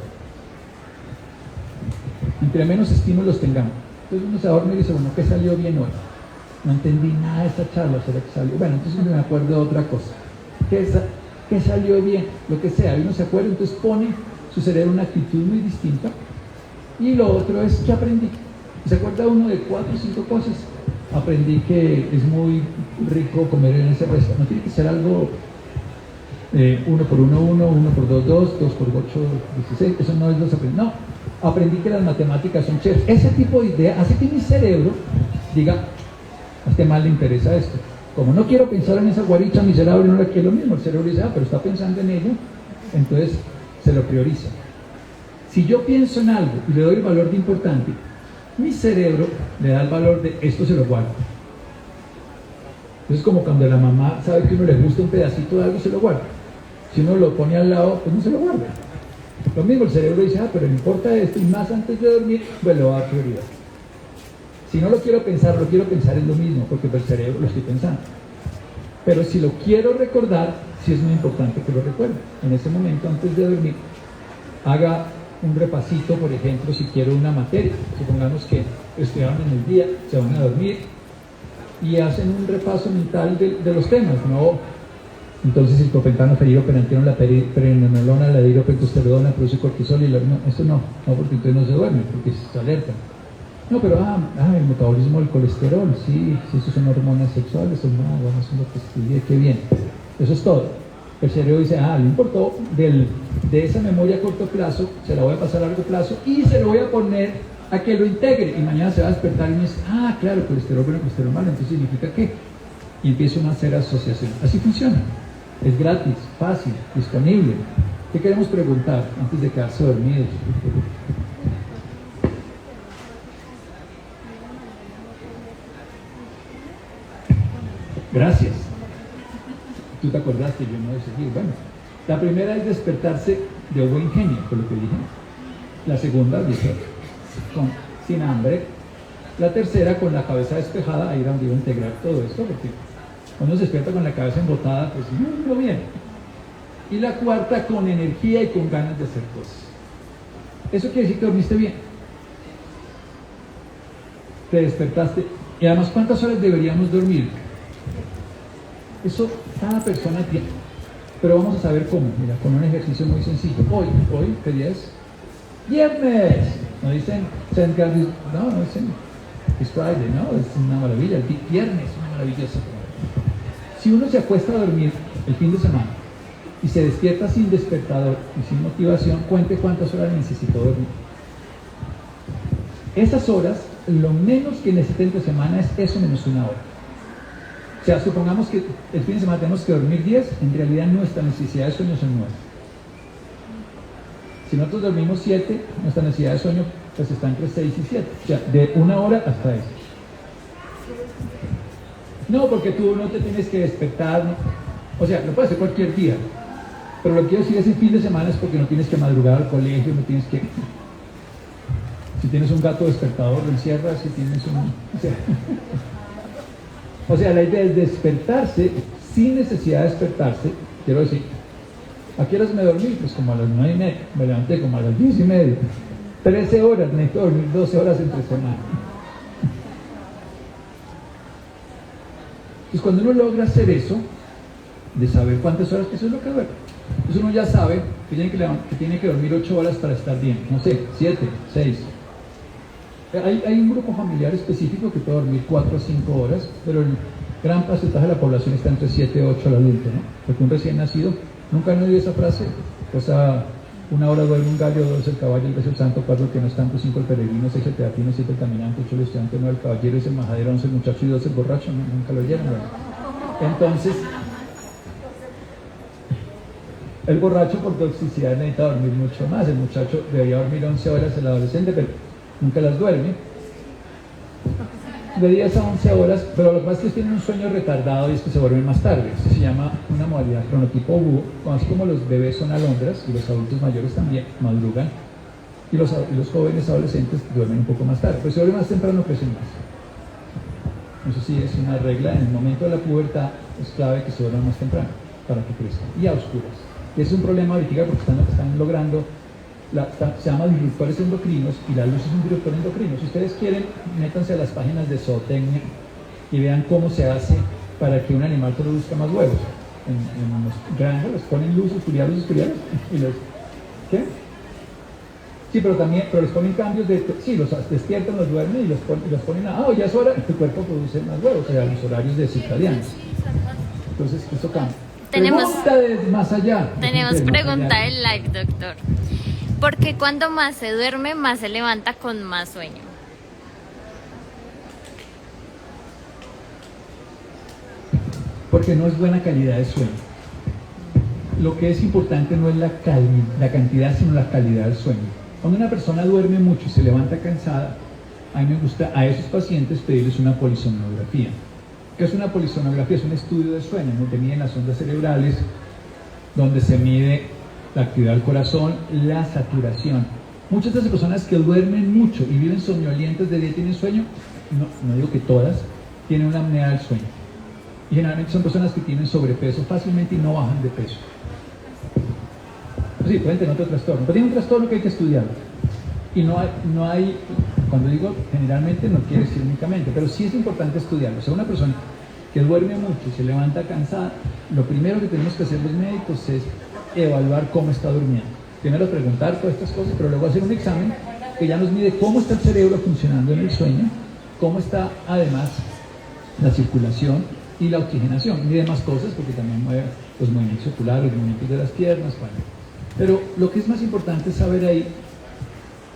Entre menos estímulos tengamos. Entonces uno se va a dormir y dice, bueno, ¿qué salió bien hoy? No entendí nada de esta charla, ¿será que salió? Bueno, entonces me acuerdo de otra cosa. ¿Qué salió bien? Lo que sea, y uno se acuerda, entonces pone su cerebro en una actitud muy distinta. Y lo otro es, ¿qué aprendí? ¿Se acuerda uno de 4 o 5 cosas? Aprendí que es muy rico comer en ese restaurante. No tiene que ser algo 1 por 1, 1, 1 por 2, 2, 2 por 8, 16. Eso no es lo que aprendí. No, aprendí que las matemáticas son chéveres. Ese tipo de idea hace que mi cerebro diga, a este mal le interesa esto. Como no quiero pensar en esa guaricha miserable, no la quiero lo mismo. El cerebro dice, pero está pensando en ella, entonces se lo prioriza. Si yo pienso en algo y le doy el valor de importante, mi cerebro le da el valor de esto, se lo guarda. Entonces, como cuando la mamá sabe que a uno le gusta un pedacito de algo, se lo guarda. Si uno lo pone al lado, pues no se lo guarda. Lo mismo, el cerebro dice, pero me importa esto, y más antes de dormir, pues lo va a dar prioridad. Si no lo quiero pensar en lo mismo, porque por el cerebro lo estoy pensando. Pero si lo quiero recordar, sí es muy importante que lo recuerde. En ese momento, antes de dormir, haga un repasito, por ejemplo, si quiero una materia. Supongamos que estudiaron en el día, se van a dormir, y hacen un repaso mental de los temas, ¿no? Entonces el clopentano, feridopenantiano, la prenenolona, la dihidropentosterona, produce cortisol, y no, eso no, porque entonces no se duerme, porque se alerta. No, pero el metabolismo del colesterol, sí, eso son hormonas sexuales, vamos a lo que estudié, qué bien. Eso es todo. El cerebro dice, le importó de esa memoria a corto plazo, se la voy a pasar a largo plazo y se lo voy a poner a que lo integre. Y mañana se va a despertar y me dice, claro, colesterol bueno, colesterol malo, entonces significa qué. Y empieza a hacer asociación. Así funciona. Es gratis, fácil, disponible. ¿Qué queremos preguntar antes de quedarse dormidos? Gracias. Tú te acordaste, yo no de seguir. Bueno, la primera es despertarse de buen genio, por lo que dije. La segunda, dice, sin hambre. La tercera, con la cabeza despejada, ahí era donde iba a integrar todo esto, porque uno se despierta con la cabeza embotada, pues no bien. Y la cuarta, con energía y con ganas de hacer cosas. Eso quiere decir que dormiste bien. Te despertaste. Y además, ¿cuántas horas deberíamos dormir? Eso cada persona tiene. Pero vamos a saber cómo. Mira, con un ejercicio muy sencillo. Hoy, ¿qué día es? ¡Viernes! No dicen, no dicen, it's Friday, ¿no? Es una maravilla. El viernes es una maravillosa. Si uno se acuesta a dormir el fin de semana y se despierta sin despertador y sin motivación, cuente cuántas horas necesitó dormir. Esas horas, lo menos que necesita entre semana es eso menos una hora. O sea, supongamos que el fin de semana tenemos que dormir 10, en realidad nuestra necesidad de sueño son 9. Si nosotros dormimos 7, nuestra necesidad de sueño pues está entre 6 y 7. O sea, de una hora hasta eso. No, porque tú no te tienes que despertar, ¿no? O sea, lo puedes hacer cualquier día. Pero lo que quiero decir es el fin de semana es porque no tienes que madrugar al colegio, no tienes que... Si tienes un gato despertador, lo encierras, si tienes un... O sea, la idea es despertarse sin necesidad de despertarse. Quiero decir, ¿a qué horas me dormí? Pues como a las 9:30, me levanté como a las 10:30. 13 horas, necesito dormir 12 horas entre semana. Entonces, cuando uno logra hacer eso, de saber cuántas horas, eso es lo que duerme. Entonces uno ya sabe que tiene que dormir 8 horas para estar bien. No sé, 7, 6. Hay un grupo familiar específico que puede dormir 4 o 5 horas, pero el gran porcentaje de la población está entre 7 y 8 al adulto, ¿no? Porque un recién nacido, ¿nunca han oído esa frase? Pues a 1 hora duerme un gallo, 2 el caballo, 3 el santo, 4 el que no es tanto, 5 el peregrino, 6 el teatrino, 7 el caminante, 8 el estudiante, 9 el caballero, 10 el majadero, 11 el muchacho y 12 el borracho, ¿no? Nunca lo oyeron, ¿no? Entonces, el borracho por toxicidad necesita dormir mucho más, el muchacho debería dormir 11 horas, el adolescente, pero nunca las duerme. De 10 a 11 horas, pero lo que pasa es que tienen un sueño retardado y es que se duermen más tarde. Esto se llama una modalidad cronotipo búho, así como los bebés son alondras y los adultos mayores también madrugan, y los jóvenes adolescentes duermen un poco más tarde, pero si duermen más temprano crecen más. Eso sí es una regla, en el momento de la pubertad es clave que se duerman más temprano para que crezcan, y a oscuras. Y es un problema ahorita porque están logrando, se llama disruptores endocrinos, y la luz es un disruptor endocrino. Si ustedes quieren, métanse a las páginas de zootecnia y vean cómo se hace para que un animal produzca más huevos. En los granjas les ponen luz oscuridad, y los... ¿Qué? Sí, pero les ponen cambios sí, los despiertan, los duermen y los ponen ya es hora, tu cuerpo produce más huevos, o sea, los horarios de circadianos. Entonces, eso cambia. Tenemos más allá. Tenemos pregunta del live, doctor. ¿Por qué cuando más se duerme, más se levanta con más sueño? porque no es buena calidad de sueño. Lo que es importante no es la cantidad, sino la calidad del sueño. Cuando una persona duerme mucho y se levanta cansada, a mí me gusta a esos pacientes pedirles una polisomnografía. ¿Qué es una polisomnografía? Es un estudio de sueño, donde miden las ondas cerebrales, donde se mide la actividad del corazón, la saturación. Muchas de las personas que duermen mucho y viven somnolientas de día tienen sueño, no digo que todas, tienen una apnea del sueño. Y generalmente son personas que tienen sobrepeso fácilmente y no bajan de peso. Sí, pueden tener otro trastorno, pero tienen un trastorno que hay que estudiarlo. Y no hay, cuando digo generalmente no quiere decir únicamente, pero sí es importante estudiarlo. O sea, una persona que duerme mucho y se levanta cansada, lo primero que tenemos que hacer los médicos es evaluar cómo está durmiendo. Primero preguntar todas estas cosas, pero luego hacer un examen que ya nos mide cómo está el cerebro funcionando en el sueño, cómo está además la circulación y la oxigenación, y demás cosas, porque también mueve los movimientos oculares, los movimientos de las piernas, bueno. Pero lo que es más importante es saber ahí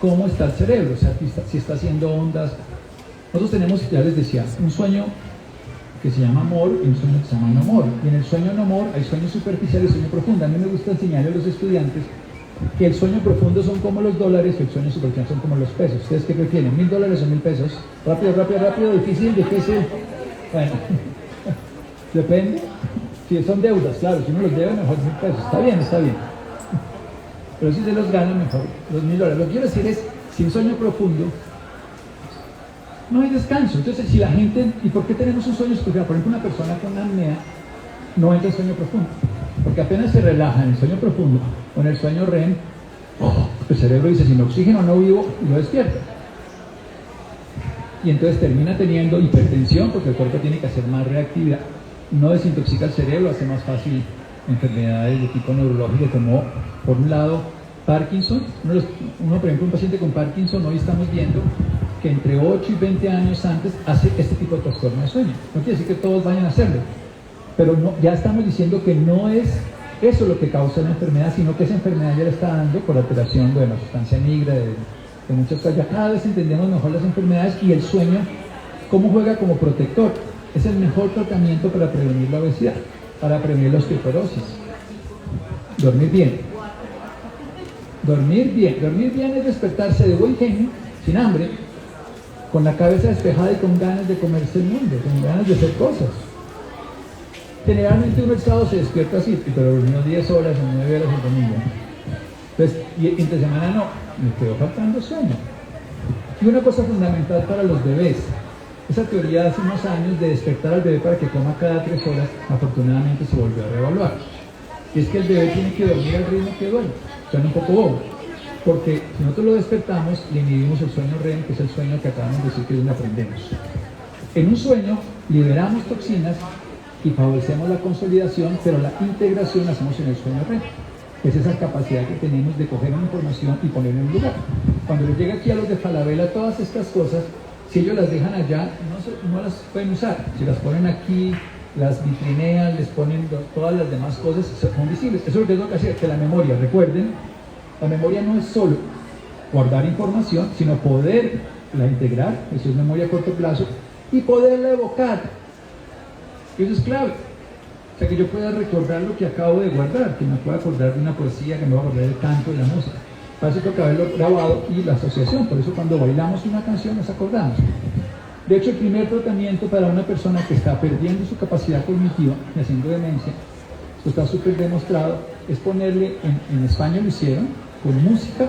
cómo está el cerebro, o sea, si está haciendo ondas. Nosotros tenemos, ya les decía, un sueño que se llama amor y un sueño que se llama no amor. Y en el sueño no amor hay sueño superficial y sueño profundo. A mí me gusta enseñarle a los estudiantes que el sueño profundo son como los dólares y el sueño superficial son como los pesos. ¿Ustedes qué prefieren? ¿$1,000 o 1,000 pesos? Rápido, rápido, rápido, difícil, difícil. Bueno, depende. Si son deudas, claro, si uno los debe, mejor 1,000 pesos. Está bien, está bien. Pero si se los gana, mejor los $1,000. Lo que quiero decir es, sin sueño profundo, no hay descanso. Entonces, si la gente, ¿y por qué tenemos un sueño superficial? Por ejemplo, una persona con apnea no entra en sueño profundo, porque apenas se relaja en el sueño profundo o en el sueño REM, el cerebro dice, sin oxígeno no vivo, y lo despierta. Y entonces termina teniendo hipertensión, porque el cuerpo tiene que hacer más reactividad, no desintoxica el cerebro, hace más fácil enfermedades de tipo neurológico, como por un lado Parkinson. Uno, por ejemplo, un paciente con Parkinson, hoy estamos viendo que entre 8 y 20 años antes hace este tipo de trastorno de sueño. No quiere decir que todos vayan a hacerlo, pero no, ya estamos diciendo que no es eso lo que causa la enfermedad, sino que esa enfermedad ya le está dando por alteración de la sustancia negra, de muchas cosas. Ya cada vez entendemos mejor las enfermedades y el sueño, cómo juega como protector. Es el mejor tratamiento para prevenir la obesidad, para prevenir la osteoporosis. Dormir bien. Dormir bien. Dormir bien es despertarse de buen genio, sin hambre, con la cabeza despejada y con ganas de comerse el mundo, con ganas de hacer cosas. Generalmente uno el sábado se despierta así, pero durmió 10 horas o 9 horas el domingo. Entonces, y entre semana no, me quedó faltando sueño. Y una cosa fundamental para los bebés, esa teoría de hace unos años de despertar al bebé para que coma cada 3 horas, afortunadamente se volvió a reevaluar. Y es que el bebé tiene que dormir al ritmo que duerme. Suena un poco bobo, porque si nosotros lo despertamos, le inhibimos el sueño REM, que es el sueño que acabamos de decir que es donde aprendemos. En un sueño liberamos toxinas y favorecemos la consolidación, pero la integración la hacemos en el sueño REM. Es esa capacidad que tenemos de coger una información y ponerla en un lugar. Cuando les llega aquí a los de Falabella todas estas cosas, si ellos las dejan allá, no las pueden usar. Si las ponen aquí, las vitrinean, les ponen todas las demás cosas, son visibles. Eso es lo que tengo que hacer, que la memoria, recuerden, la memoria no es solo guardar información, sino poderla integrar, eso es memoria a corto plazo, y poderla evocar. Eso es clave. O sea, que yo pueda recordar lo que acabo de guardar, que me pueda acordar de una poesía, que me pueda acordar del canto, de la música. Para eso tengo que haberlo grabado y la asociación. Por eso cuando bailamos una canción nos acordamos. De hecho, el primer tratamiento para una persona que está perdiendo su capacidad cognitiva y haciendo demencia, esto está súper demostrado, es ponerle, en España lo hicieron, con música,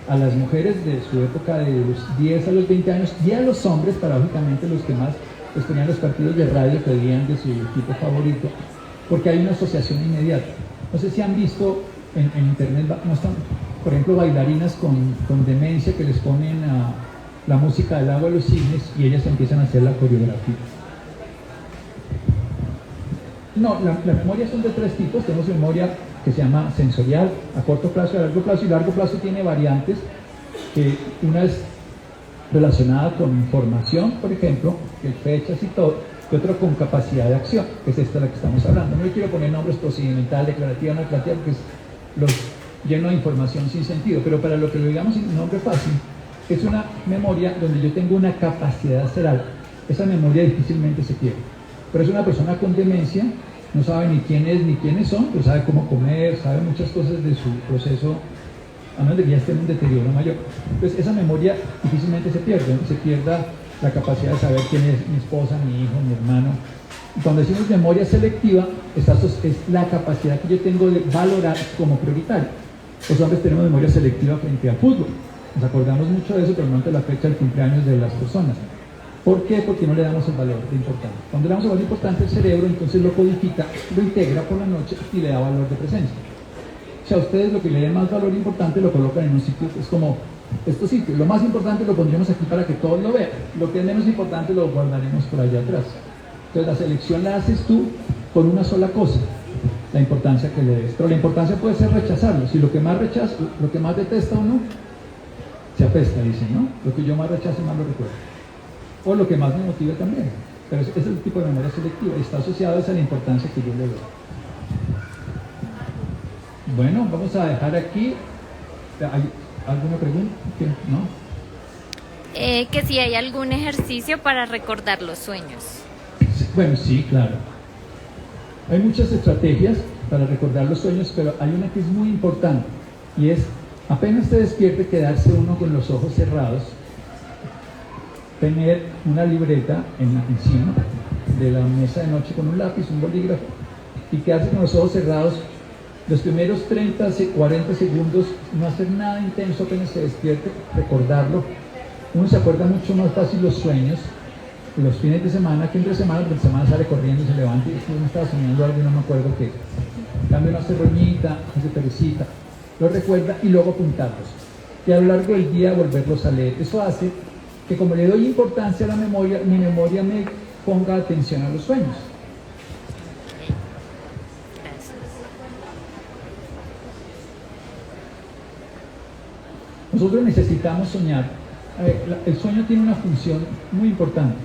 a las mujeres de su época de los 10 a los 20 años y a los hombres, paradójicamente los que más les ponían los partidos de radio que veían de su equipo favorito, porque hay una asociación inmediata. No sé si han visto en internet, no están, por ejemplo, bailarinas con demencia que les ponen la música del Lago de los Cisnes y ellas empiezan a hacer la coreografía. No, la memoria son de 3 tipos. Tenemos memoria que se llama sensorial, a corto plazo y a largo plazo, y largo plazo tiene variantes, que una es relacionada con información, por ejemplo, que fechas y todo, y otro con capacidad de acción, que es esta de la que estamos hablando. No le quiero poner nombres procedimental, declarativa, no declarativa, porque es lleno de información sin sentido, pero para lo que lo digamos en nombre fácil, es una memoria donde yo tengo una capacidad de hacer algo. Esa memoria difícilmente se pierde. Pero es una persona con demencia, no sabe ni quién es ni quiénes son, pero sabe cómo comer, sabe muchas cosas de su proceso, a menos de que ya esté en un deterioro mayor. Entonces esa memoria difícilmente se pierde, ¿no? Se pierda la capacidad de saber quién es mi esposa, mi hijo, mi hermano. Y cuando decimos memoria selectiva, es la capacidad que yo tengo de valorar como prioritaria. Los hombres tenemos memoria selectiva frente al fútbol. Nos acordamos mucho de eso, pero no ante la fecha del cumpleaños de las personas. ¿Por qué? Porque no le damos el valor de importante. Cuando le damos el valor importante al cerebro, entonces lo codifica, lo integra por la noche y le da valor de presencia. O sea, ustedes lo que le den más valor importante lo colocan en un sitio, es como estos sitios. Lo más importante lo pondremos aquí para que todos lo vean. Lo que es menos importante lo guardaremos por allá atrás. Entonces la selección la haces tú con una sola cosa, la importancia que le des. Pero la importancia puede ser rechazarlo. Si lo que más rechaza, lo que más detesta uno, se apesta, dicen, ¿no? Lo que yo más rechazo, más lo recuerdo. O lo que más me motive también. Pero ese es el tipo de memoria selectiva y está asociado a la importancia que yo le doy. Bueno, vamos a dejar aquí. ¿Hay alguna pregunta? ¿No? Que si hay algún ejercicio para recordar los sueños. Bueno, sí, claro. Hay muchas estrategias para recordar los sueños, pero hay una que es muy importante y es apenas se despierte quedarse uno con los ojos cerrados, tener una libreta encima de la mesa de noche con un lápiz, un bolígrafo y quedarse con los ojos cerrados los primeros 30, 40 segundos, no hacer nada intenso apenas se despierte, recordarlo. Uno se acuerda mucho más fácil los sueños los fines de semana que entre semana, porque entre semana sale corriendo y se levanta y uno estaba soñando algo y no me acuerdo qué. Cambia una cebollita, hace perecita, lo recuerda y luego apuntarlos. Y a lo largo del día volverlos a leer. Eso hace que como le doy importancia a la memoria, mi memoria me ponga atención a los sueños. Nosotros necesitamos soñar. El sueño tiene una función muy importante,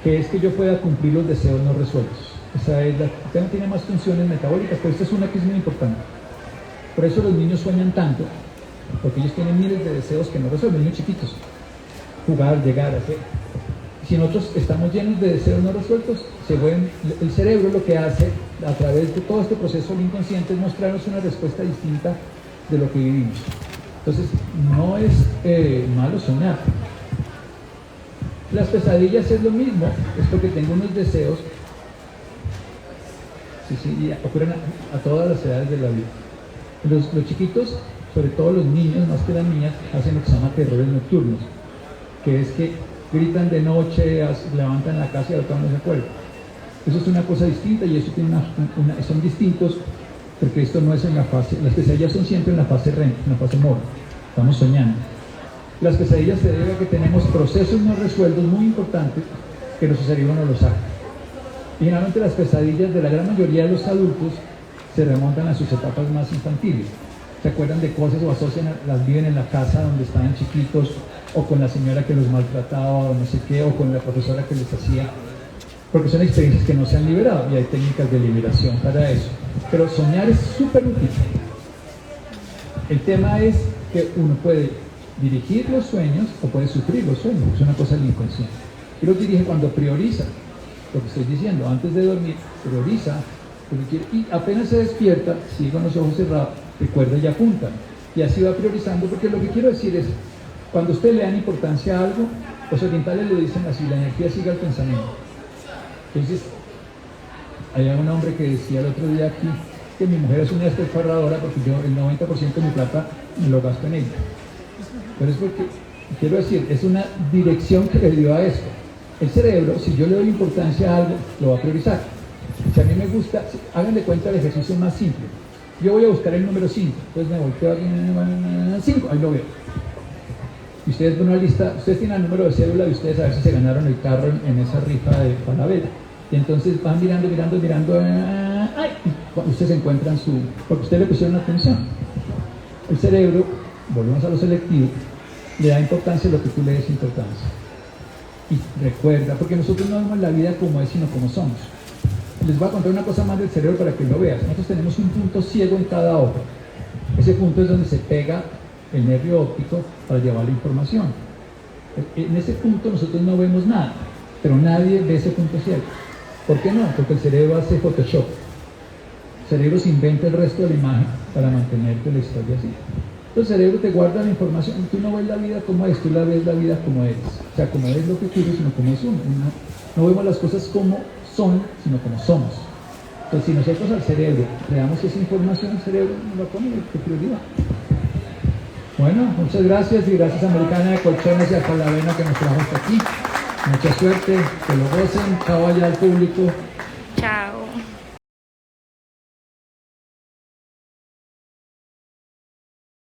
que es que yo pueda cumplir los deseos no resueltos. Esa es el tema tiene más funciones metabólicas, pero esta es una que es muy importante. Por eso los niños sueñan tanto, porque ellos tienen miles de deseos que no resuelven, niños chiquitos. Jugar, llegar, hacer. Si nosotros estamos llenos de deseos no resueltos, el cerebro lo que hace a través de todo este proceso del inconsciente es mostrarnos una respuesta distinta de lo que vivimos. Entonces, no es malo soñar. Las pesadillas es lo mismo, es porque tengo unos deseos, y ocurren a todas las edades de la vida. Los chiquitos, sobre todo los niños, más que las niñas, hacen lo que se llama terrores nocturnos, que es que gritan de noche, levantan la casa y al otro no se acuerdan. Eso es una cosa distinta y eso tiene son distintos. Porque esto no es en la fase, las pesadillas son siempre en la fase REM, en la fase MOR, estamos soñando. Las pesadillas se deben a que tenemos procesos no resueltos muy importantes que nuestro cerebro no los saca. Y generalmente las pesadillas de la gran mayoría de los adultos se remontan a sus etapas más infantiles. Se acuerdan de cosas o las viven en la casa donde estaban chiquitos, o con la señora que los maltrataba, o no sé qué, o con la profesora que les hacía. Porque son experiencias que no se han liberado y hay técnicas de liberación para eso. Pero soñar es súper útil. El tema es que uno puede dirigir los sueños o puede sufrir los sueños, es una cosa del inconsciente. Y lo dirige cuando prioriza, lo que estoy diciendo, antes de dormir, prioriza lo que quiere, y apenas se despierta, sigue con los ojos cerrados, recuerda y apunta. Y así va priorizando, porque lo que quiero decir es, cuando usted le dan importancia a algo, los orientales le dicen así, la energía sigue al pensamiento. Entonces, había un hombre que decía el otro día aquí que mi mujer es una despilfarradora porque yo el 90% de mi plata me lo gasto en ella. Pero es porque, quiero decir, es una dirección que le dio a esto. El cerebro, si yo le doy importancia a algo, lo va a priorizar. Si a mí me gusta, háganle cuenta el ejercicio más simple. Yo voy a buscar el número 5, entonces me volteo a 5, ahí lo veo. Y ustedes ven una lista, ustedes tienen el número de cédula y ustedes a ver si se ganaron el carro en esa rifa de Falabella. Y entonces van mirando, y ustedes encuentran porque ustedes le pusieron atención. El cerebro, volvemos a lo selectivo, le da importancia a lo que tú le des importancia. Y recuerda, porque nosotros no vemos la vida como es, sino como somos. Les voy a contar una cosa más del cerebro para que lo veas. Nosotros tenemos un punto ciego en cada ojo. Ese punto es donde se pega el nervio óptico para llevar la información. En ese punto nosotros no vemos nada, pero nadie ve ese punto ciego. ¿Por qué no? Porque el cerebro hace Photoshop. El cerebro se inventa el resto de la imagen para mantenerte la historia así. Entonces el cerebro te guarda la información, tú no ves la vida como es, tú la ves la vida como es. O sea, como es lo que quieres, sino como es uno. No vemos las cosas como son, sino como somos. Entonces si nosotros al cerebro le damos esa información, el cerebro nos va a poner de prioridad. Bueno, muchas gracias y gracias a Americana de Colchones y a Palavena que nos trajo hasta aquí. Mucha suerte, que lo gocen, chao allá al público.